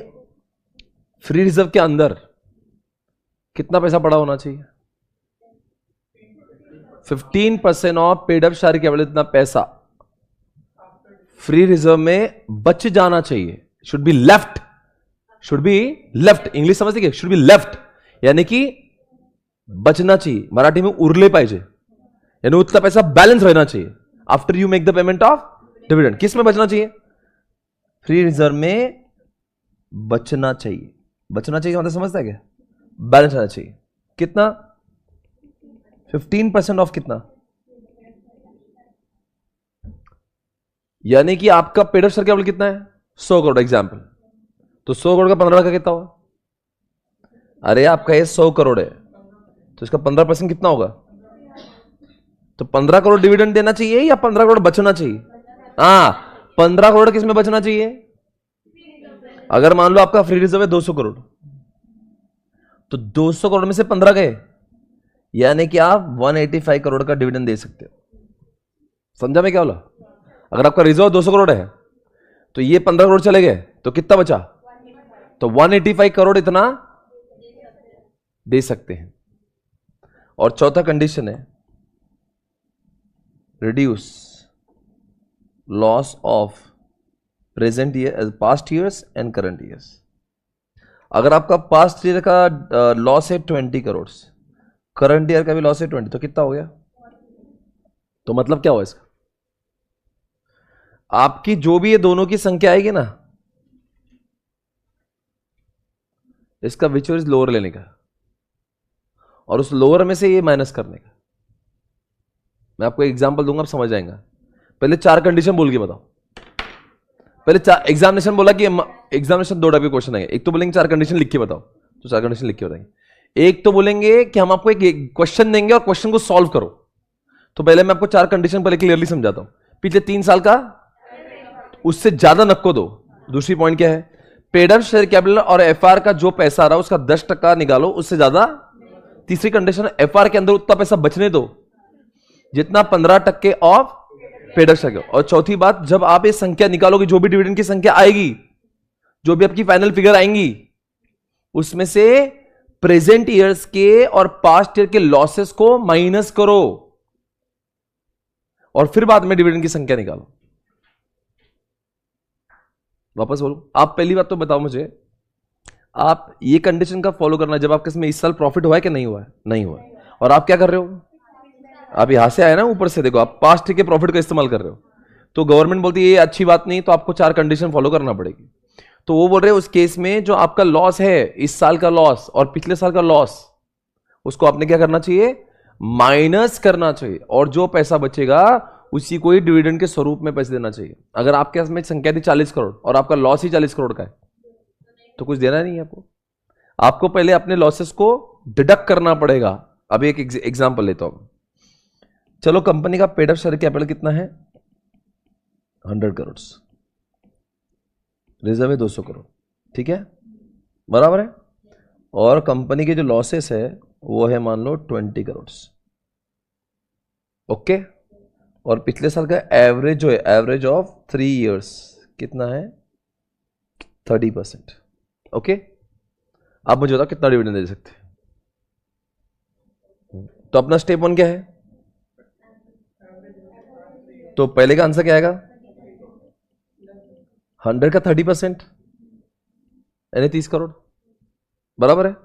फ्री रिजर्व के अंदर कितना पैसा पड़ा होना चाहिए? 15% of paid up share capital, इतना पैसा फ्री रिजर्व में बच जाना चाहिए। Should be left, should be left. English समझते क्या? शुड बी लेफ्ट यानी कि बचना चाहिए, मराठी में उरले पाहिजे, यानी उतना पैसा बैलेंस रहना चाहिए after you make the payment of dividend. किस में बचना चाहिए? फ्री रिजर्व में बचना चाहिए। बचना चाहिए मतलब समझता है क्या? बैलेंस रहना चाहिए। कितना? 15% ऑफ कितना? यानी कि आपका पेड अप शेयर कैपिटल कितना है? 100 करोड़ एग्जाम्पल। तो 100 करोड़ का 15 का कितना हुआ? अरे आपका ये 100 करोड़ है तो इसका 15% कितना होगा? तो 15 करोड़ डिविडेंड देना चाहिए या 15 करोड़ बचना चाहिए? हाँ, 15 करोड़ किस में बचना चाहिए? अगर मान लो आपका फ्री रिजर्व है 200 करोड़, तो 200 करोड़ में से 15 गए, यानी कि आप 185 करोड़ का डिविडेंड दे सकते हो। समझा मैं क्या बोला? अगर आपका रिजर्व 200 करोड़ है तो ये 15 करोड़ चले गए तो कितना बचा? तो 185 करोड़ इतना दे सकते हैं। और चौथा कंडीशन है reduce loss of present year, past years and current years. अगर आपका पास्ट ईयर का लॉस है 20 करोड़, करंट ईयर का भी लॉस है 20, तो कितना हो गया? तो मतलब क्या हुआ इसका? आपकी जो भी ये दोनों की संख्या आएगी ना, इसका विच इज लोअर लेने का और उस लोअर में से ये माइनस करने का। मैं आपको एग्जांपल दूंगा, आप समझ जाएंगे। पहले 4 कंडीशन बोल के बताओ। पहले एग्जामिनेशन बोला कि एग्जामिनेशन 2 टाइप के क्वेश्चन आएंगे। एक तो बोलेंगे 4 कंडीशन लिख के बताओ, तो 4 कंडीशन लिख के बताएंगे। एक तो बोलेंगे कि हम आपको एक क्वेश्चन देंगे और क्वेश्चन को सॉल्व करो। तो पहले मैं आपको 4 कंडीशन पहले क्लियरली समझाता हूं। पिछले 3 साल का, उससे ज्यादा नको दो। दूसरी पॉइंट क्या है? पेड अप शेयर कैपिटल और एफआर का जो पैसा आ रहा है उसका 10% निकालो, उससे ज्यादा। तीसरी कंडीशन, एफआर के अंदर उतना पैसा बचने दो जितना 15% ऑफ पेड अप शेयर। और चौथी बात, जब आप ये संख्या निकालोगे, जो भी डिविडेंड की संख्या आएगी, जो भी आपकी फाइनल फिगर आएंगी, उसमें से प्रेजेंट ईयर्स के और पास्ट ईयर के लॉसेस को माइनस करो और फिर बाद में डिविडेंड की संख्या निकालो। वापस बोलो। आप पहली बात तो बताओ मुझे, आप ये कंडीशन का फॉलो करना जब आपके इसमें इस साल प्रॉफिट हुआ है कि नहीं हुआ है? नहीं हुआ है। और आप क्या कर रहे हो? आप यहां से आए ना, ऊपर से देखो, आप पास्ट के प्रॉफिट का इस्तेमाल कर रहे हो। तो गवर्नमेंट बोलती है ये अच्छी बात नहीं, तो आपको 4 कंडीशन फॉलो करना पड़ेगी। तो वो बोल रहे हैं उस केस में जो आपका लॉस है, इस साल का लॉस और पिछले साल का लॉस, उसको आपने क्या करना चाहिए? माइनस करना चाहिए। और जो पैसा बचेगा उसी को ही डिविडेंड के स्वरूप में पैसे देना चाहिए। अगर आपके पास में संख्या थी 40 करोड़ और आपका लॉस ही 40 करोड़ का है, तो कुछ देना नहीं है आपको। आपको पहले अपने लॉसेस को डिडक्ट करना पड़ेगा। अभी एक एग्जांपल लेता हूं। चलो, कंपनी का पेड अप शेयर कैपिटल कितना है? 100 करोड़, रिजर्व है 200 करोड़, ठीक है, बराबर है। और कंपनी के जो लॉसेस है वो है मान लो 20 करोड़, ओके। और पिछले साल का एवरेज जो है, एवरेज ऑफ 3 इयर्स कितना है? 30%, ओके। आप मुझे बताओ कितना डिविडेंड दे सकते हैं? तो अपना स्टेप 1 क्या है? तो पहले का आंसर क्या आएगा? 100 का 30% यानी 30 करोड़, बराबर है।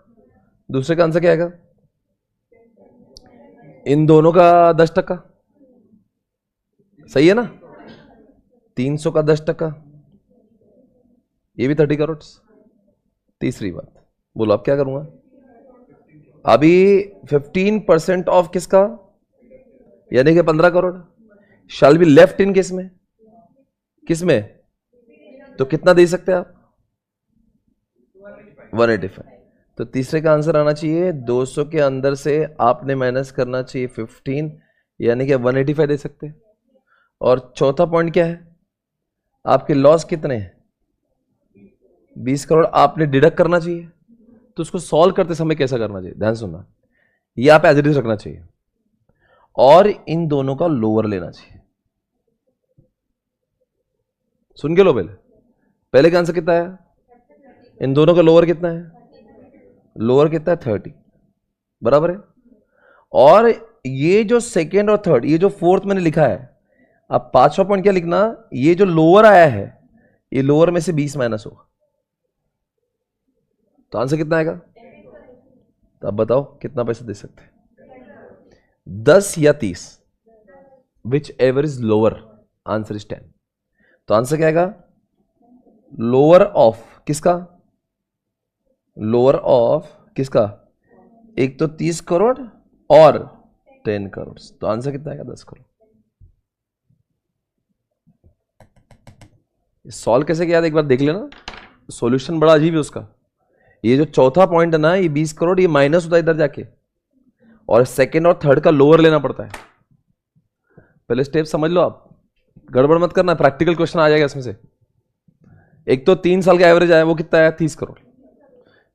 दूसरे का आंसर क्या आएगा? इन दोनों का 10%, सही है ना? 300 का 10%, ये भी 30 करोड़। तीसरी बात बोलो, अब क्या करूंगा? अभी 15% ऑफ किसका, यानी कि 15 crore shall be left in किसमें? किसमें? तो कितना दे सकते हैं आप? 185। तो तीसरे का आंसर आना चाहिए 200 के अंदर से आपने माइनस करना चाहिए 15, यानी कि 185 दे सकते हैं। और चौथा पॉइंट क्या है? आपके लॉस कितने हैं? 20 करोड़ आपने डिडक्ट करना चाहिए। तो उसको सॉल्व करते समय कैसा करना चाहिए? ध्यान सुनना, ये आप एज इट इज रखना चाहिए और इन दोनों का लोअर लेना चाहिए। सुन के लो, पहले का आंसर कितना है? इन दोनों का लोअर कितना है? लोअर कितना है? 30, बराबर है। और ये जो सेकेंड और थर्ड, ये जो फोर्थ मैंने लिखा है, अब 5वां पॉइंट क्या लिखना? ये जो लोअर आया है, ये लोअर में से 20 माइनस होगा। तो आंसर कितना आएगा? तो अब बताओ कितना पैसा दे सकते हैं? 10 या 30, which ever is lower. Answer is 10। तो आंसर क्या आएगा? लोअर ऑफ किसका? लोअर ऑफ किसका? एक तो 30 करोड़ और 10 करोड़। तो आंसर कितना आएगा? 10 करोड़। सॉल्व कैसे किया था एक बार देख लेना, सॉल्यूशन बड़ा अजीब है उसका। ये जो चौथा पॉइंट है ना, ये 20 करोड़ ये माइनस होता है इधर जाके, और सेकंड और थर्ड का लोअर लेना पड़ता है। पहले स्टेप समझ लो आप, गड़बड़ मत करना, प्रैक्टिकल क्वेश्चन आ जाएगा इसमें से। एक तो 3 साल का एवरेज आया, वो कितना आया 30 करोड़,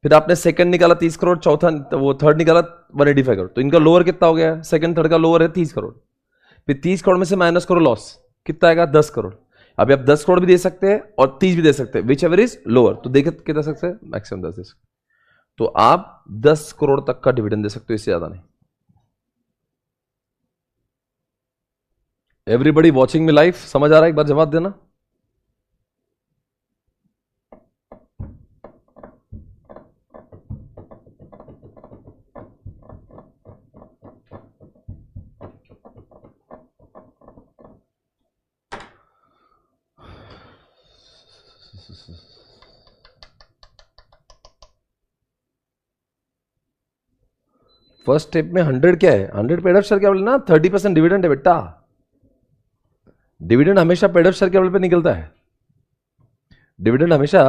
फिर आपने सेकंड निकाला 30 करोड़, चौथा वो थर्ड निकाला 185 करोड़, तो इनका लोअर कितना हो गया, सेकंड थर्ड का लोअर है 30 करोड़, फिर 30 करोड़ में से माइनस करो लॉस, कितना आएगा 10 करोड़। अभी आप 10 करोड़ भी दे सकते हैं और 30 भी दे सकते हैं, विच एवर इज लोअर, तो देखे कितना सकते हैं, मैक्सिमम 10 दे सकते, तो आप 10 करोड़ तक का डिविडेंड दे सकते हो, इससे ज्यादा नहीं। एवरीबडी वॉचिंग मी लाइव, समझ आ रहा है, एक बार जवाब देना। फर्स्ट स्टेप में 100 क्या है, 100 पेड अप शेयर कैपिटल ना, 30% डिविडेंड है बेटा। डिविडेंड हमेशा पेड अप शेयर कैपिटल पे निकलता है, डिविडेंड हमेशा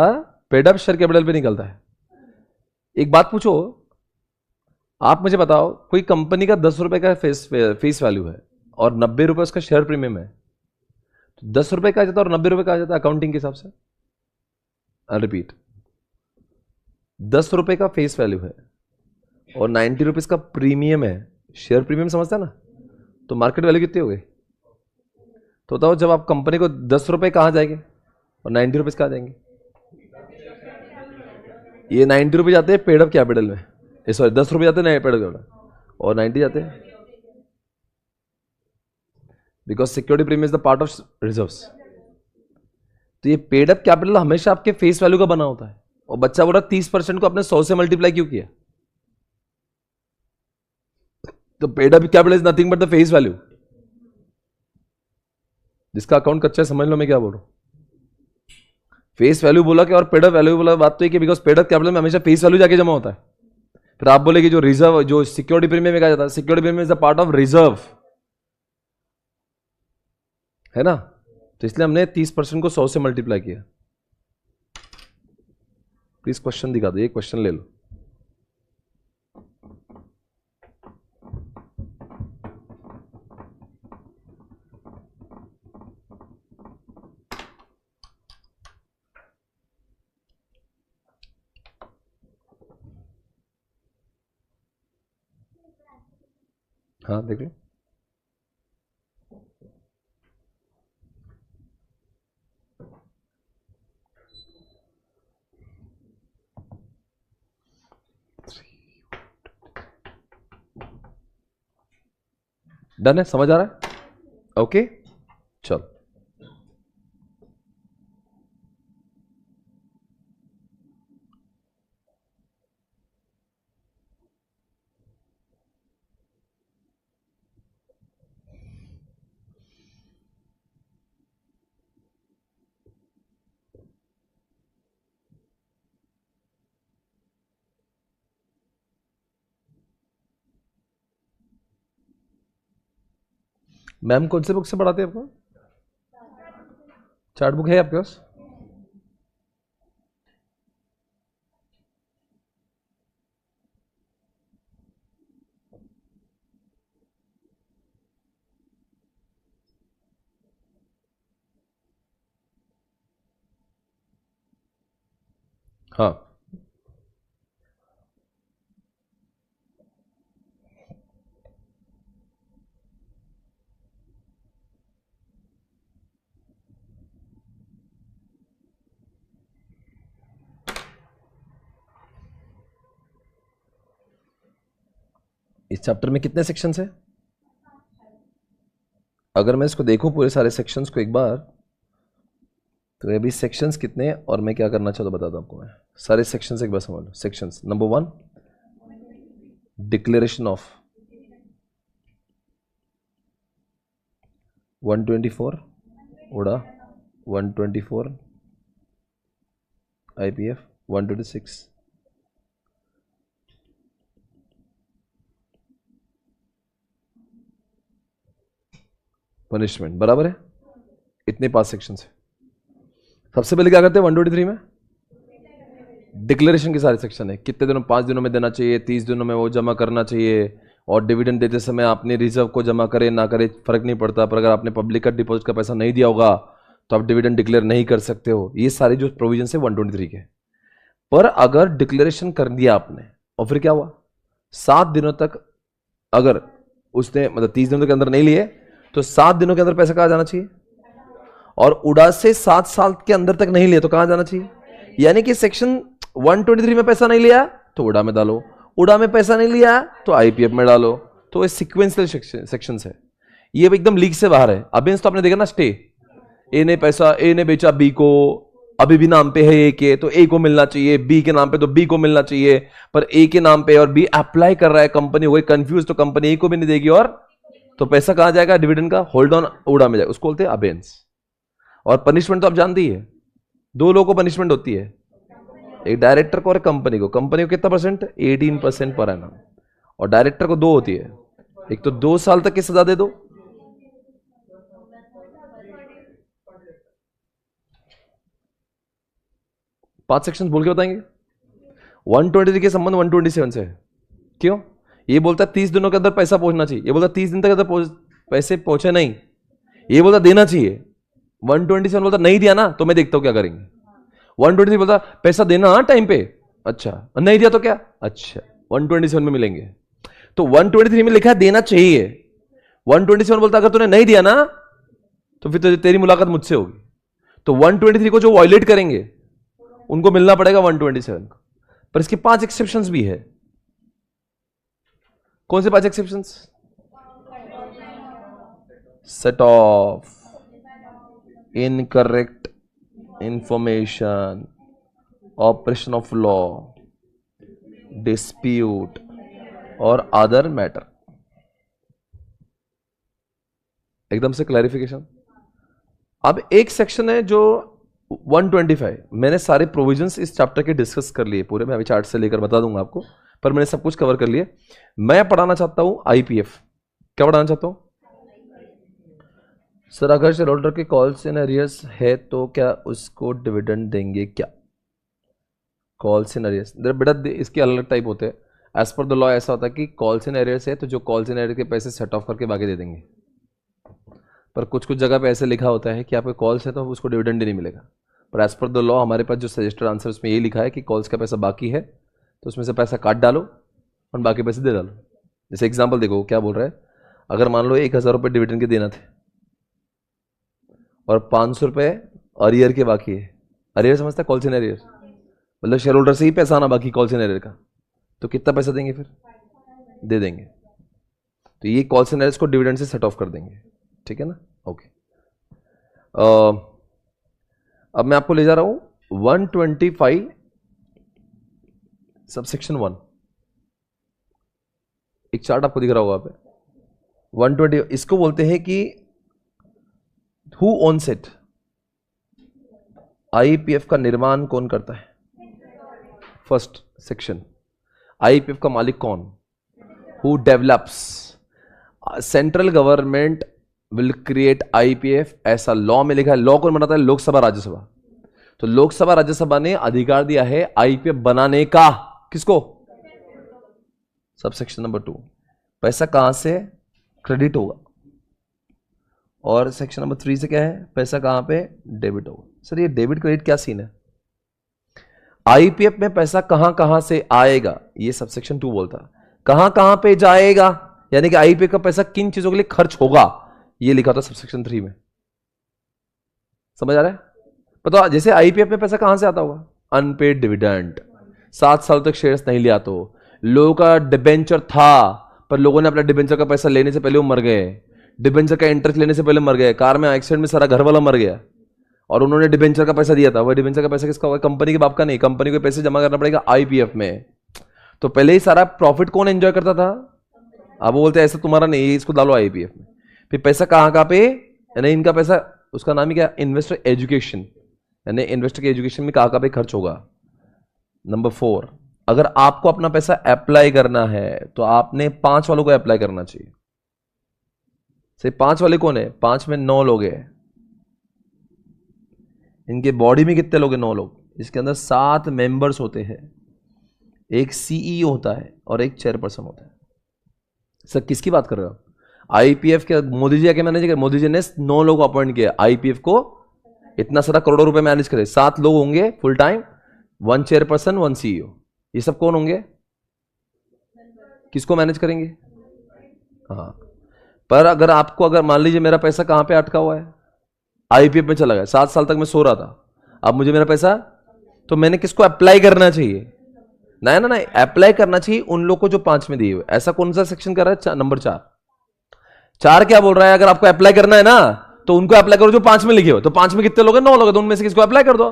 पेड अप शेयर कैपिटल पे निकलता है। एक बात पूछो, आप मुझे बताओ, कोई कंपनी का 10 रुपए का फेस वैल्यू है और 90 रुपए उसका शेयर प्रीमियम है, तो 10 रुपए का आ जाता है और 90 रुपए का आ जाता है अकाउंटिंग के हिसाब से। रिपीट, 10 रुपए का फेस वैल्यू है और 90 रुपीज का प्रीमियम है, शेयर प्रीमियम समझता है ना, तो मार्केट वैल्यू कितनी हो गई। तो बताओ जब आप कंपनी को 10 रुपए कहां जाएंगे और 90 रुपीज कहां जाएंगे, ये 90 रुपए जाते हैं पेड अप कैपिटल में, सॉरी 10 रुपए जाते हैं पेड अप कैपिटल, और 90 जाते हैं because security premium is the part of reserves. तो ये पेड अप कैपिटल हमेशा आपके फेस वैल्यू का बना होता है, और बच्चा बोला 30% को आपने 100 से मल्टीप्लाई क्यों किया, तो paid up capital is nothing but the face value. जिसका अकाउंट कच्चा है समझ लो मैं क्या बोल रहा हूं, फेस वैल्यू बोला कि और पेड अप वैल्यू बोला, बात तो है कि बिकॉज पेड अप कैपिटल में हमेशा फेस वैल्यू जाके जमा होता है। फिर आप बोले कि जो रिजर्व, जो सिक्योरिटी प्रीमियम में कहा जाता है, security premium is the part of reserve, है ना, तो इसलिए हमने 30% को 100 से मल्टीप्लाई किया। प्लीज क्वेश्चन दिखा दो, ये क्वेश्चन ले लो। हाँ देख लो, डन है, समझ आ रहा है, ओके चल। मैम कौन से बुक से पढ़ाते हैं आपको, चार्ट बुक है आपके पास। हाँ इस चैप्टर में कितने सेक्शंस है, अगर मैं इसको देखूं पूरे सारे सेक्शंस को एक बार, तो अभी सेक्शंस कितने हैं और मैं क्या करना चाहता हूं बताता हूं आपको मैं। सारे सेक्शंस एक बार समझ लो। सेक्शंस नंबर 1 डिक्लेरेशन ऑफ 124 उड़ा 124 आईपीएफ 126 पनिशमेंट, बराबर है, इतने 5 सेक्शंस है। सबसे पहले क्या करते हैं 123 में? डिक्लेरेशन के सारे सेक्शन है, कितने दिनों, 5 दिनों में देना चाहिए, 30 दिनों में वो जमा करना चाहिए, और डिविडेंड देते समय आपने रिजर्व को जमा करे ना करे फर्क नहीं पड़ता, पर अगर आपने पब्लिक का डिपॉजिट का पैसा नहीं दिया होगा तो आप डिविडेंड डिक्लेयर नहीं कर सकते हो। ये सारे जो प्रोविजन है 123 के। पर अगर डिक्लेरेशन कर दिया आपने और फिर क्या हुआ, 7 दिनों तक अगर उसने मतलब 30 दिनों के अंदर नहीं लिए तो 7 दिनों के अंदर पैसा कहां जाना चाहिए, और उड़ा से 7 साल के अंदर तक नहीं लिए तो कहां जाना चाहिए। यानी कि सेक्शन 123 में पैसा नहीं लिया तो उड़ा में डालो, उड़ा में पैसा नहीं लिया तो आईपीएफ में डालो। तो ये सीक्वेंशियल सेक्शंस है, ये एकदम लीक से बाहर है। अबेंस तो आपने देखा ना, स्टे, ए ने बेचा बी को, अभी भी नाम पे है ए के तो ए को मिलना चाहिए, बी के नाम पे तो बी को मिलना चाहिए, पर ए के नाम पे और बी अप्लाई कर रहा है, कंपनी हो गई कंफ्यूज तो कंपनी ए को भी नहीं देगी, और तो पैसा कहां जाएगा डिविडेंड का, होल्ड ऑन उड़ा में जाएगा, उसको बोलते हैं अबेंस। और पनिशमेंट तो आप जानती है, 2 लोगों को पनिशमेंट होती है, एक डायरेक्टर को और कंपनी को। कंपनी को कितना परसेंट, 18% पर एनम, और डायरेक्टर को 2 होती है, एक तो 2 साल तक की सजा दे दो, पांच सेक्शन बोल के बताएंगे। 123 के संबंध 127 से है। क्यों? ये बोलता है 30 दिनों के अंदर पैसा पहुंचना चाहिए, ये बोलता 30 दिन तक अंदर पैसे पहुंचे नहीं, ये बोलता देना चाहिए। 127 बोलता नहीं दिया ना तो मैं देखता हूं क्या करेंगे। 123 बोलता पैसा देना टाइम पे, अच्छा नहीं दिया तो क्या, अच्छा 127 में मिलेंगे। तो 123 में लिखा है देना चाहिए, 127 बोलता अगर तूने नहीं दिया ना तो फिर तेरी मुलाकात मुझसे होगी। तो 123 को जो वायलेट करेंगे उनको मिलना पड़ेगा 127 को। पर इसके 5 एक्सेप्शंस भी है। कौन से 5 exceptions? Set of, incorrect information, operation of law, dispute और अदर मैटर। एकदम से क्लैरिफिकेशन। अब एक सेक्शन है जो 125, मैंने सारे प्रोविजंस इस चैप्टर के डिस्कस कर लिए पूरे, मैं अभी चार्ट से लेकर बता दूंगा आपको, पर मैंने सब कुछ कवर कर लिया। मैं पढ़ाना चाहता हूं आईपीएफ। क्या पढ़ाना चाहता हूं सर? अगर शेयर होल्डर के कॉल्स इन एरियर्स है तो क्या उसको डिविडेंड देंगे क्या? कॉल्स इन एरियर्स बेटा इसके अलग टाइप होते हैं। एज पर द लॉ ऐसा होता है कि कॉल्स इन एरियर्स है तो जो कॉल्स इन एरियर के पैसे सेट ऑफ करके बाकी दे देंगे, पर कुछ कुछ जगह पे ऐसे लिखा होता है कि आपके कॉल्स है तो उसको डिविडेंड ही नहीं मिलेगा। पर एज पर द लॉ हमारे पास जो सजेस्टेड आंसर उसमें ये लिखा है कि कॉल्स का पैसा बाकी है तो उसमें से पैसा काट डालो और बाकी पैसे दे डालो। जैसे एग्जांपल देखो क्या बोल रहा है, अगर मान लो 1000 रुपये डिविडेंड के देना थे और 500 रुपये अरियर के बाकी है। अरियर समझता है, कॉल्स इन एरियर, मतलब शेयर होल्डर से ही पैसा आना बाकी कॉल्स इन एरियर का, तो कितना पैसा देंगे फिर? दे देंगे। तो ये कॉल्स इन एरियर्स को डिविडेंड से सेट ऑफ कर देंगे, ठीक है ना? ओके। अब मैं आपको ले जा रहा हूं 125 सबसेक्शन 1। एक चार्ट आपको दिख रहा होगा पे 120, इसको बोलते हैं कि हु ओन्स इट। आईपीएफ का निर्माण कौन करता है? फर्स्ट सेक्शन, आईपीएफ का मालिक कौन? Who develops. Central government will create IPF, ऐसा लॉ में लिखा है। लॉ कौन बनाता है? लोकसभा राज्यसभा। तो लोकसभा राज्यसभा ने अधिकार दिया है आईपीएफ बनाने का। किसको? Subsection number 2। पैसा कहां से क्रेडिट होगा? और सेक्शन नंबर 3 से क्या है? पैसा कहां पे डेबिट होगा। सर ये डेबिट क्रेडिट क्या सीन है? आईपीएफ में पैसा कहां कहां से आएगा ये सबसेक्शन 2 बोलता है। कहां कहां पे जाएगा यानी कि आईपीएफ का पैसा किन चीजों के लिए खर्च होगा ये लिखा था सबसेक्शन 3 में। समझ आ रहा है? पता जैसे आईपीएफ में पैसा कहां से आता होगा? अनपेड डिविडेंड, 7 साल तक शेयर्स नहीं लिया तो, लोगों का डिबेंचर था पर लोगों ने अपना डिबेंचर का पैसा लेने से पहले वो मर गए, डिबेंचर का इंटरेस्ट लेने से पहले मर गए, कार में एक्सीडेंट में सारा घर वाला मर गया और उन्होंने डिबेंचर का पैसा दिया था। वह डिबेंचर का पैसा किसका होगा? कंपनी के बाप का नहीं, कंपनी को पैसे जमा करना पड़ेगा आईपीएफ में। तो पहले ही सारा प्रॉफिट कौन एंजॉय करता था? अब वो बोलते हैं ऐसा तुम्हारा नहीं, इसको डालो आईपीएफ में। फिर पैसा कहां कहां पे, यानी इनका पैसा, उसका नाम ही क्या? इन्वेस्टर एजुकेशन, यानी इन्वेस्टर के एजुकेशन में कहां कहां पे खर्च होगा। नंबर 4, अगर आपको अपना पैसा अप्लाई करना है तो आपने 5 वालों को अप्लाई करना चाहिए। से 5 वाले कौन है? 5 में 9 लोग हैं। इनके बॉडी में कितने लोग हैं? 9 लोग। इसके अंदर 7 मेंबर्स होते हैं, एक सीईओ होता है और एक चेयरपर्सन होता है। सर किसकी बात कर रहे हो? आईपीएफ के मोदी जी क्या मैनेज किया? मोदी जी ने 9 लोग अपॉइंट किया आईपीएफ को, इतना सारा करोड़ों रुपए मैनेज करे। 7 लोग होंगे फुल टाइम, 1 चेयरपर्सन 1 सीईओ। ये सब कौन होंगे? किसको मैनेज करेंगे? हाँ, पर अगर आपको, अगर मान लीजिए मेरा पैसा कहां पे अटका हुआ है? आईपीएफ में चला गया, 7 साल तक मैं सो रहा था, अब मुझे मेरा पैसा, तो मैंने किसको अप्लाई करना चाहिए? ना ना ना, अप्लाई करना चाहिए उन लोग को जो 5 में दिए हुए। ऐसा कौन सा सेक्शन कर रहा है? नंबर 4 क्या बोल रहा है? अगर आपको अप्लाई करना है ना, तो उनको अप्लाई करो जो 5 में लिखे हो। तो 5 में कितने लोग हैं? 9 लोग हैं, तो उनमें से किसको अप्लाई कर दो।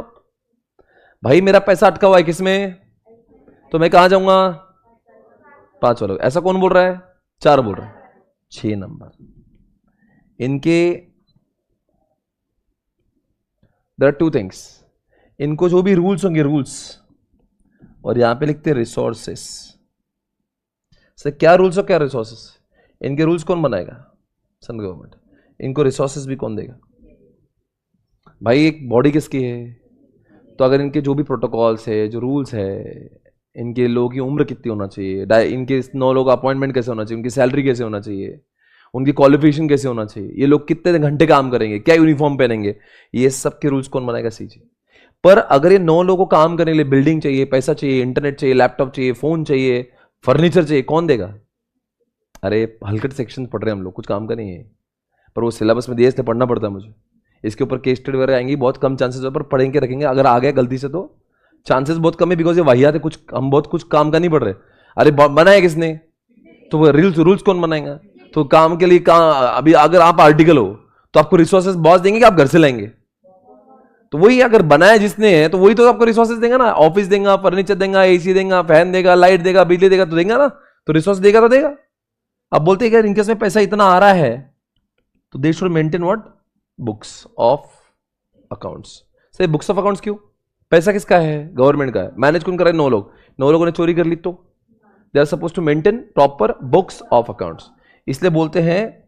भाई मेरा पैसा अटका हुआ है किसमें? तो मैं कहां जाऊंगा? 5 वालों। ऐसा कौन बोल रहा है? 4 बोल रहा है। 6 नंबर इनके, देयर आर 2 थिंग्स। इनको जो भी रूल्स होंगे, रूल्स, और यहां पे लिखते हैं रिसोर्सेस। सर क्या रूल्स और क्या रिसोर्सेस? इनके रूल्स कौन बनाएगा? Central government. इनको रिसोर्सेस भी कौन देगा? भाई एक बॉडी किसकी है? तो अगर इनके जो भी प्रोटोकॉल्स है, जो रूल्स है, इनके लोगों की उम्र कितनी होना चाहिए, इनके 9 लोग अपॉइंटमेंट कैसे होना चाहिए, उनकी सैलरी कैसे होना चाहिए, उनकी क्वालिफिकेशन कैसे होना चाहिए, ये लोग कितने घंटे काम करेंगे, क्या यूनिफॉर्म पहनेंगे, ये सब के रूल्स कौन बनाएगा? सीजी। पर अगर ये 9 लोगों को काम करने के लिए बिल्डिंग चाहिए, पैसा चाहिए, इंटरनेट चाहिए, लैपटॉप चाहिए, फोन चाहिए, फर्नीचर चाहिए, कौन देगा? अरे हल्के सेक्शन पढ़ रहे हैं हम लोग, कुछ काम का नहीं है, पर वो सिलेबस में दिए इसलिए पढ़ना पड़ता है मुझे। इसके ऊपर केस स्टडी वगैरह आएंगी, बहुत कम चांसेस है, पर पढ़ेंगे रखेंगे। अगर आ गया गलती से तो चांसेस बहुत कम है, बिकॉज ये वाहियात है, कुछ हम बहुत कुछ काम का नहीं पढ़ रहे। अरे बनाया किसने? तो वो रूल्स कौन बनाएगा? तो काम के लिए कहाँ, अभी अगर आप आर्टिकल हो तो आपको रिसोर्सेज बॉस देंगे कि आप घर से लाएंगे? तो वही अगर बनाया जिसने है तो वही तो आपको रिसोर्सेज देगा ना। ऑफिस देगा, फर्नीचर देगा, एसी देगा, फैन देगा, लाइट देगा, बिजली देगा, तो देगा ना। तो रिसोर्स देगा तो देगा। अब बोलते हैं इनके में पैसा इतना आ रहा है तो they should maintain what? Books of accounts. से बुक्स ऑफ अकाउंट्स क्यों? पैसा किसका है? गवर्नमेंट का है। मैनेज कौन कर रहा है? 9 लोग। 9 लोगों ने चोरी कर ली तो they are suppose to maintain proper books of accounts. इसलिए बोलते हैं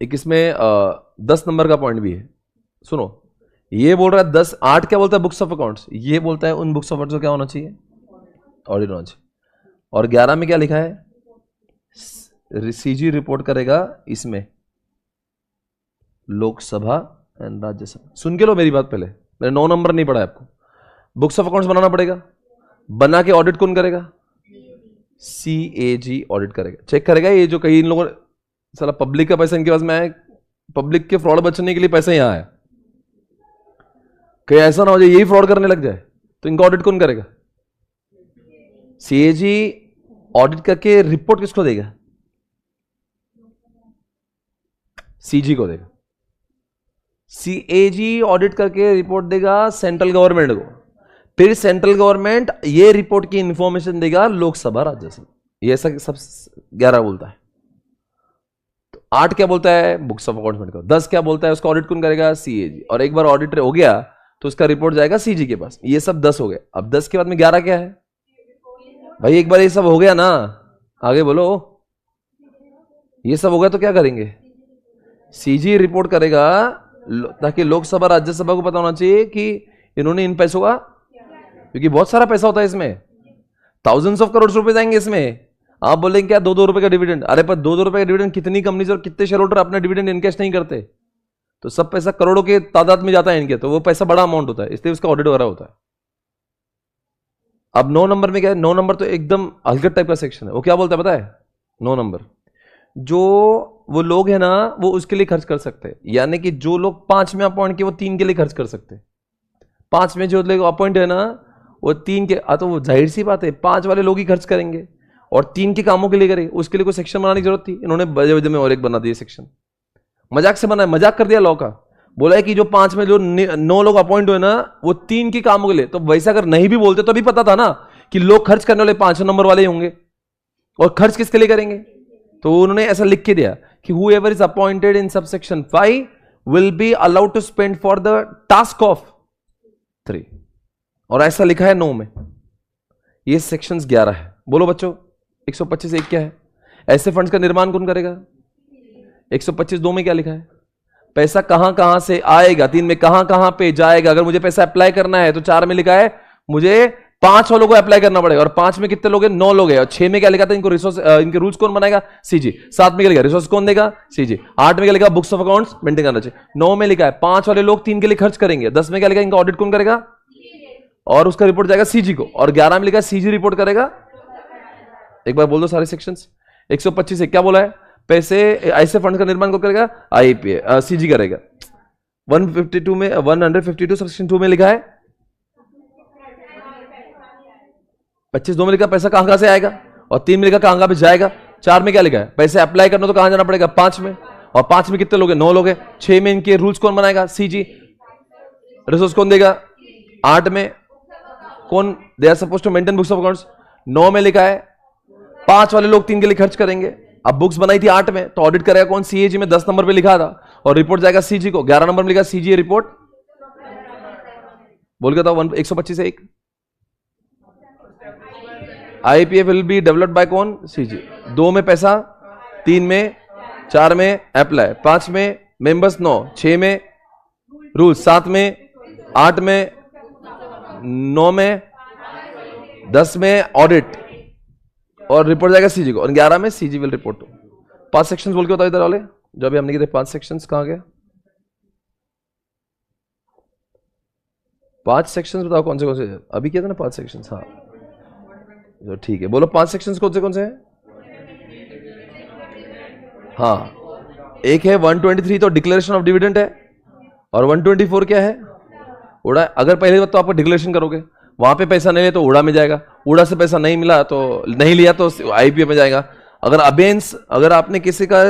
एक इसमें 10 नंबर का पॉइंट भी है, सुनो। ये बोल रहा है 10, 8 क्या बोलता है? Books of accounts. ये बोलता है उन बुक्स ऑफ अकाउंट्स को क्या होना चाहिए? ऑडिट होना चाहिए। और 11 में क्या लिखा है? सीजी रिपोर्ट करेगा इसमें लोकसभा एंड राज्यसभा। सुन के लो मेरी बात पहले, मैंने 9 नंबर नहीं पढ़ा है आपको। बुक्स ऑफ अकाउंट्स बनाना पड़ेगा, बना के ऑडिट कौन करेगा? सीएजी ऑडिट करेगा, चेक करेगा। ये जो कहीं इन लोगों, साला पब्लिक का पैसा इनके पास में आया, पब्लिक के फ्रॉड बचने के लिए पैसा यहां आया, कहीं ऐसा ना हो जाए यही फ्रॉड करने लग जाए, तो इनका ऑडिट कौन करेगा? सीएजी ऑडिट करके रिपोर्ट किसको देगा? सीजी को देगा। सीएजी ऑडिट करके रिपोर्ट देगा सेंट्रल गवर्नमेंट को, फिर सेंट्रल गवर्नमेंट ये रिपोर्ट की इंफॉर्मेशन देगा लोकसभा राज्यसभा। ये ऐसा सब 11 बोलता है। तो 8 क्या बोलता है? बुक्स ऑफ अकाउंट्स को। 10 क्या बोलता है? उसका ऑडिट कौन करेगा? सीएजी। और एक बार ऑडिट हो गया तो उसका रिपोर्ट जाएगा सीजी के पास। ये सब 10 हो गए। अब 10 के बाद में 11 क्या है? भाई एक बार ये सब हो गया ना, आगे बोलो। ये सब हो गया तो क्या करेंगे? सीजी रिपोर्ट करेगा, ताकि लोकसभा राज्यसभा को पता होना चाहिए कि इन्होंने इन पैसों का, क्योंकि बहुत सारा पैसा होता है इसमें, थाउजेंड्स ऑफ करोड़ रुपए जाएंगे इसमें। आप बोलेंगे क्या 2-2 रुपए का डिविडेंड? अरे पर 2-2 रुपए का डिविडेंड कितनी कंपनीज और कितने शेयर होल्डर अपना डिविडेंड इनकेश नहीं करते? तो सब पैसा करोड़ों के तादाद में जाता है इनके, तो वो पैसा बड़ा अमाउंट होता है, इसलिए उसका ऑडिट वगैरह होता है। अब 9 नंबर में क्या है? 9 नंबर तो एकदम हल्का टाइप का सेक्शन है। वो क्या बोलता है पता है? 9 नंबर, जो वो लोग हैं ना वो उसके लिए खर्च कर सकते हैं, यानी कि जो लोग 5 में अपॉइंट किए वो 3 के लिए खर्च कर सकते हैं। 5 में जो लोग अपॉइंट है ना वो 3 के, तो वो जाहिर सी बात है 5 वाले लोग ही खर्च करेंगे और 3 के कामों के लिए करेंगे। उसके लिए कोई सेक्शन बनाने की जरूरत थी? इन्होंने बजे बजे में और एक बना दिया सेक्शन, मजाक से बनाया, मजाक कर दिया लॉ का। बोला है कि जो 5 में जो 9 लोग अपॉइंट हुए ना वो 3 के कामों के लिए। तो वैसा अगर नहीं भी बोलते तो भी पता था ना कि लोग खर्च करने वाले 5 नंबर वाले ही होंगे, और खर्च किसके लिए करेंगे? तो उन्होंने ऐसा लिख के दिया कि whoever is appointed in subsection 5 will be allowed to spend for the task of 3, और ऐसा लिखा है 9 में। ये सेक्शंस 11 है। बोलो बच्चों 125 एक क्या है? ऐसे फंड्स का निर्माण कौन करेगा? 125 2 में क्या लिखा है? पैसा कहां कहां से आएगा, 3 में कहां कहां पे जाएगा। अगर मुझे पैसा अप्लाई करना है तो 4 में लिखा है मुझे 5 वालों को अप्लाई करना पड़ेगा, और 5 में कितने लोग हैं, 9 लोग हैं। और 6 में क्या लिखा था, इनको रिसोर्स, इनके रूल्स कौन बनाएगा, सीजी। 7 में क्या लिखा, रिसोर्स कौन देगा, सीजी। 8 में क्या लिखा, बुक्स ऑफ अकाउंट्स मेंटेन करना चाहिए। 9 में लिखा है 5 वाले लोग 3 के लिए खर्च करेंगे। 10 में क्या लिखा, इनका ऑडिट कौन करेगा, और उसका रिपोर्ट जाएगा सीजी को। और 11 में लिखा है सीजी रिपोर्ट करेगा। एक बार बोल दो सारे सेक्शंस। 125 क्या बोला है, पैसे ऐसे फंड का निर्माण कौन करेगा, आईपीए, सीजी करेगा। 152 में 152 सेक्शन 2 में लिखा है 25 में लिखा पैसा कहां कहां से आएगा, और 3 में लिखा कहां कहां पे जाएगा। 4 में क्या लिखा है, पैसे अप्लाई करना तो कहां जाना पड़ेगा, 5 में। और 5 में कितने लोग हैं, 9 लोग हैं। 6 में इनके रूल्स कौन बनाएगा, सीजी। रिसोर्स कौन देगा, 8 में कौन, they are suppose to maintain books of accounts. 9 में लिखा है 5 वाले लोग 3 के लिए खर्च करेंगे। अब बुक्स बनाई थी 8 में, तो ऑडिट करेगा कौन, सीएजी में 10 नंबर पे लिखा था, और रिपोर्ट जाएगा सीजी को। 11 नंबर में लिखा सीजी रिपोर्ट, बोल के था 125 से 1। IPF will be developed by कौन, सीजी। 2 में पैसा, 3 में, 4 में अप्लाई, 5 में मेंबर्स 9, 6 में रूल, 7 में, 8 में, 9 में, 10 में ऑडिट, और रिपोर्ट जाएगा सीजी को। और 11 में सीजी विल रिपोर्ट। 5 सेक्शंस बोल के बताओ इधर वाले, जो अभी हमने किए थे 5 सेक्शंस, कहां गए 5 सेक्शंस, बताओ कौन से अभी किया था ना 5 सेक्शंस। हाँ तो ठीक है, बोलो 5 सेक्शंस कौन से हैं। हाँ, एक है 123 तो डिक्लेरेशन ऑफ डिविडेंड है, और 124 क्या है, उड़ा। अगर पहले तो आपको डिक्लेरेशन करोगे, वहां पे पैसा नहीं ले तो उड़ा में जाएगा, उड़ा से पैसा नहीं मिला तो नहीं लिया तो आईपीए में जाएगा। अगर अबेंस, अगर आपने किसी का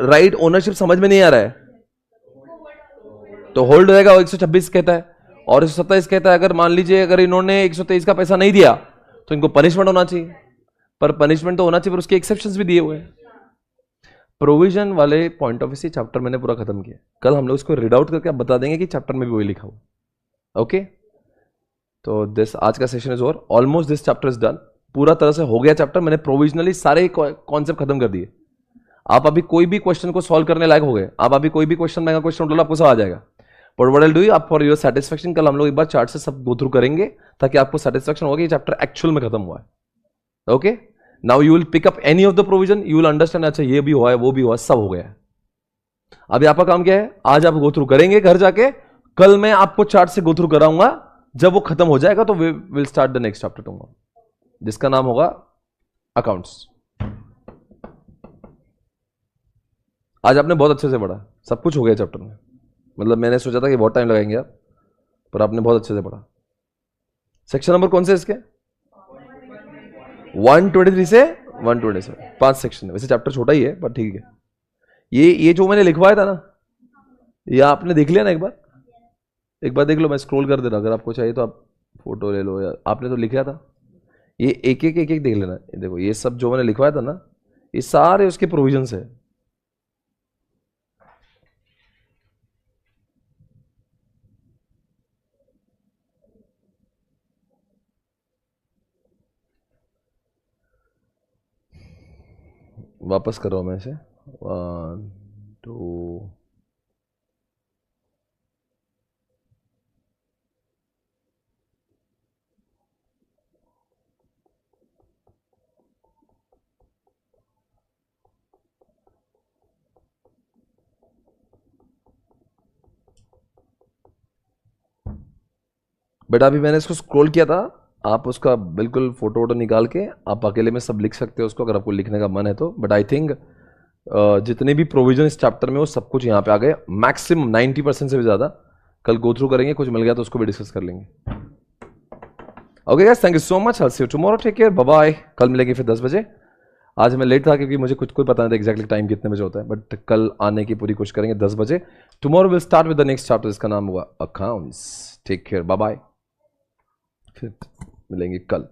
राइट ओनरशिप समझ में नहीं आ रहा है तो होल्ड रहेगा, 126 कहता है। और 127 कहता है अगर मान लीजिए अगर इन्होंने 123 का पैसा नहीं दिया तो इनको पनिशमेंट होना चाहिए। पर पनिशमेंट तो होना चाहिए, पर उसके एक्सेप्शंस भी दिए हुए हैं। प्रोविजन वाले पॉइंट ऑफ व्यू से चैप्टर मैंने पूरा खत्म किया। कल हम लोग इसको रीड आउट करके आप बता देंगे कि चैप्टर में भी वही लिखा हुआ। ओके, तो दिस आज का session is over, almost this chapter is done. पूरा तरह से हो गया चैप्टर, मैंने प्रोविजनली सारे कॉन्सेप्ट खत्म कर दिए। आप अभी कोई भी क्वेश्चन को सॉल्व करने लायक हो गए। आप अभी कोई भी क्वेश्चन महंगा क्वेश्चन उठा लो, आपको सब आ जाएगा। But what I will do, आप फॉर योर सेटिस्फेक्शन कल हम लोग एक बार चार्ट से सब गो थ्रू करेंगे, ताकि आपको सेटिस्फेक्शन होगा कि चैप्टर एक्चुअल में खत्म हुआ है। Okay, now you will pick up any of the provision, you will understand, अच्छा ये भी हुआ है, वो भी हुआ, सब हो गया है। अभी आपका काम क्या है, आज आप गो थ्रू करेंगे घर जाके, कल मैं आपको चार्ट से गो थ्रू कराऊंगा। जब वो खत्म हो जाएगा तो we will start the next chapter tomorrow, जिसका नाम होगा अकाउंट्स। आज आपने बहुत अच्छे से पढ़ा, सब कुछ हो गया चैप्टर में। मतलब मैंने सोचा था कि बहुत टाइम लगाएंगे आप, पर आपने बहुत अच्छे से पढ़ा। सेक्शन नंबर कौन से इसके, 123 से 127, 5 सेक्शन है। वैसे चैप्टर छोटा ही है पर ठीक है। ये जो मैंने लिखवाया था ना, ये आपने देख लिया ना, एक बार देख लो, मैं स्क्रॉल कर दे रहा, अगर आपको चाहिए तो आप फोटो ले लो, या आपने तो लिखा था। ये एक एक देख लेना। देखो ये सब जो मैंने लिखवाया था ना, ये सारे उसके प्रोविजंस है। वापस कर रहा हूं मैं इसे, 1 2 बेटा अभी मैंने इसको स्क्रॉल किया था, आप उसका बिल्कुल फोटो वोटो निकाल के आप अकेले में सब लिख सकते हो उसको, अगर आपको लिखने का मन है तो। बट आई थिंक जितने भी प्रोविजन इस चैप्टर में वो सब कुछ यहाँ पे आ गए, मैक्सिमम 90% से भी ज़्यादा। कल गो थ्रू करेंगे, कुछ मिल गया तो उसको भी डिस्कस कर लेंगे। Okay guys, thank you so much, I will see you tomorrow, take care, bye bye. कल मिलेंगे फिर 10 बजे। आज मैं लेट था क्योंकि मुझे कुछ कोई पता नहीं था एग्जैक्टली टाइम कितने बजे होता है, बट कल आने की पूरी कोशिश करेंगे 10 बजे। Tomorrow will start with the next chapter, इसका नाम हुआ accounts. Take care, bye bye, फिर मिलेंगे कल।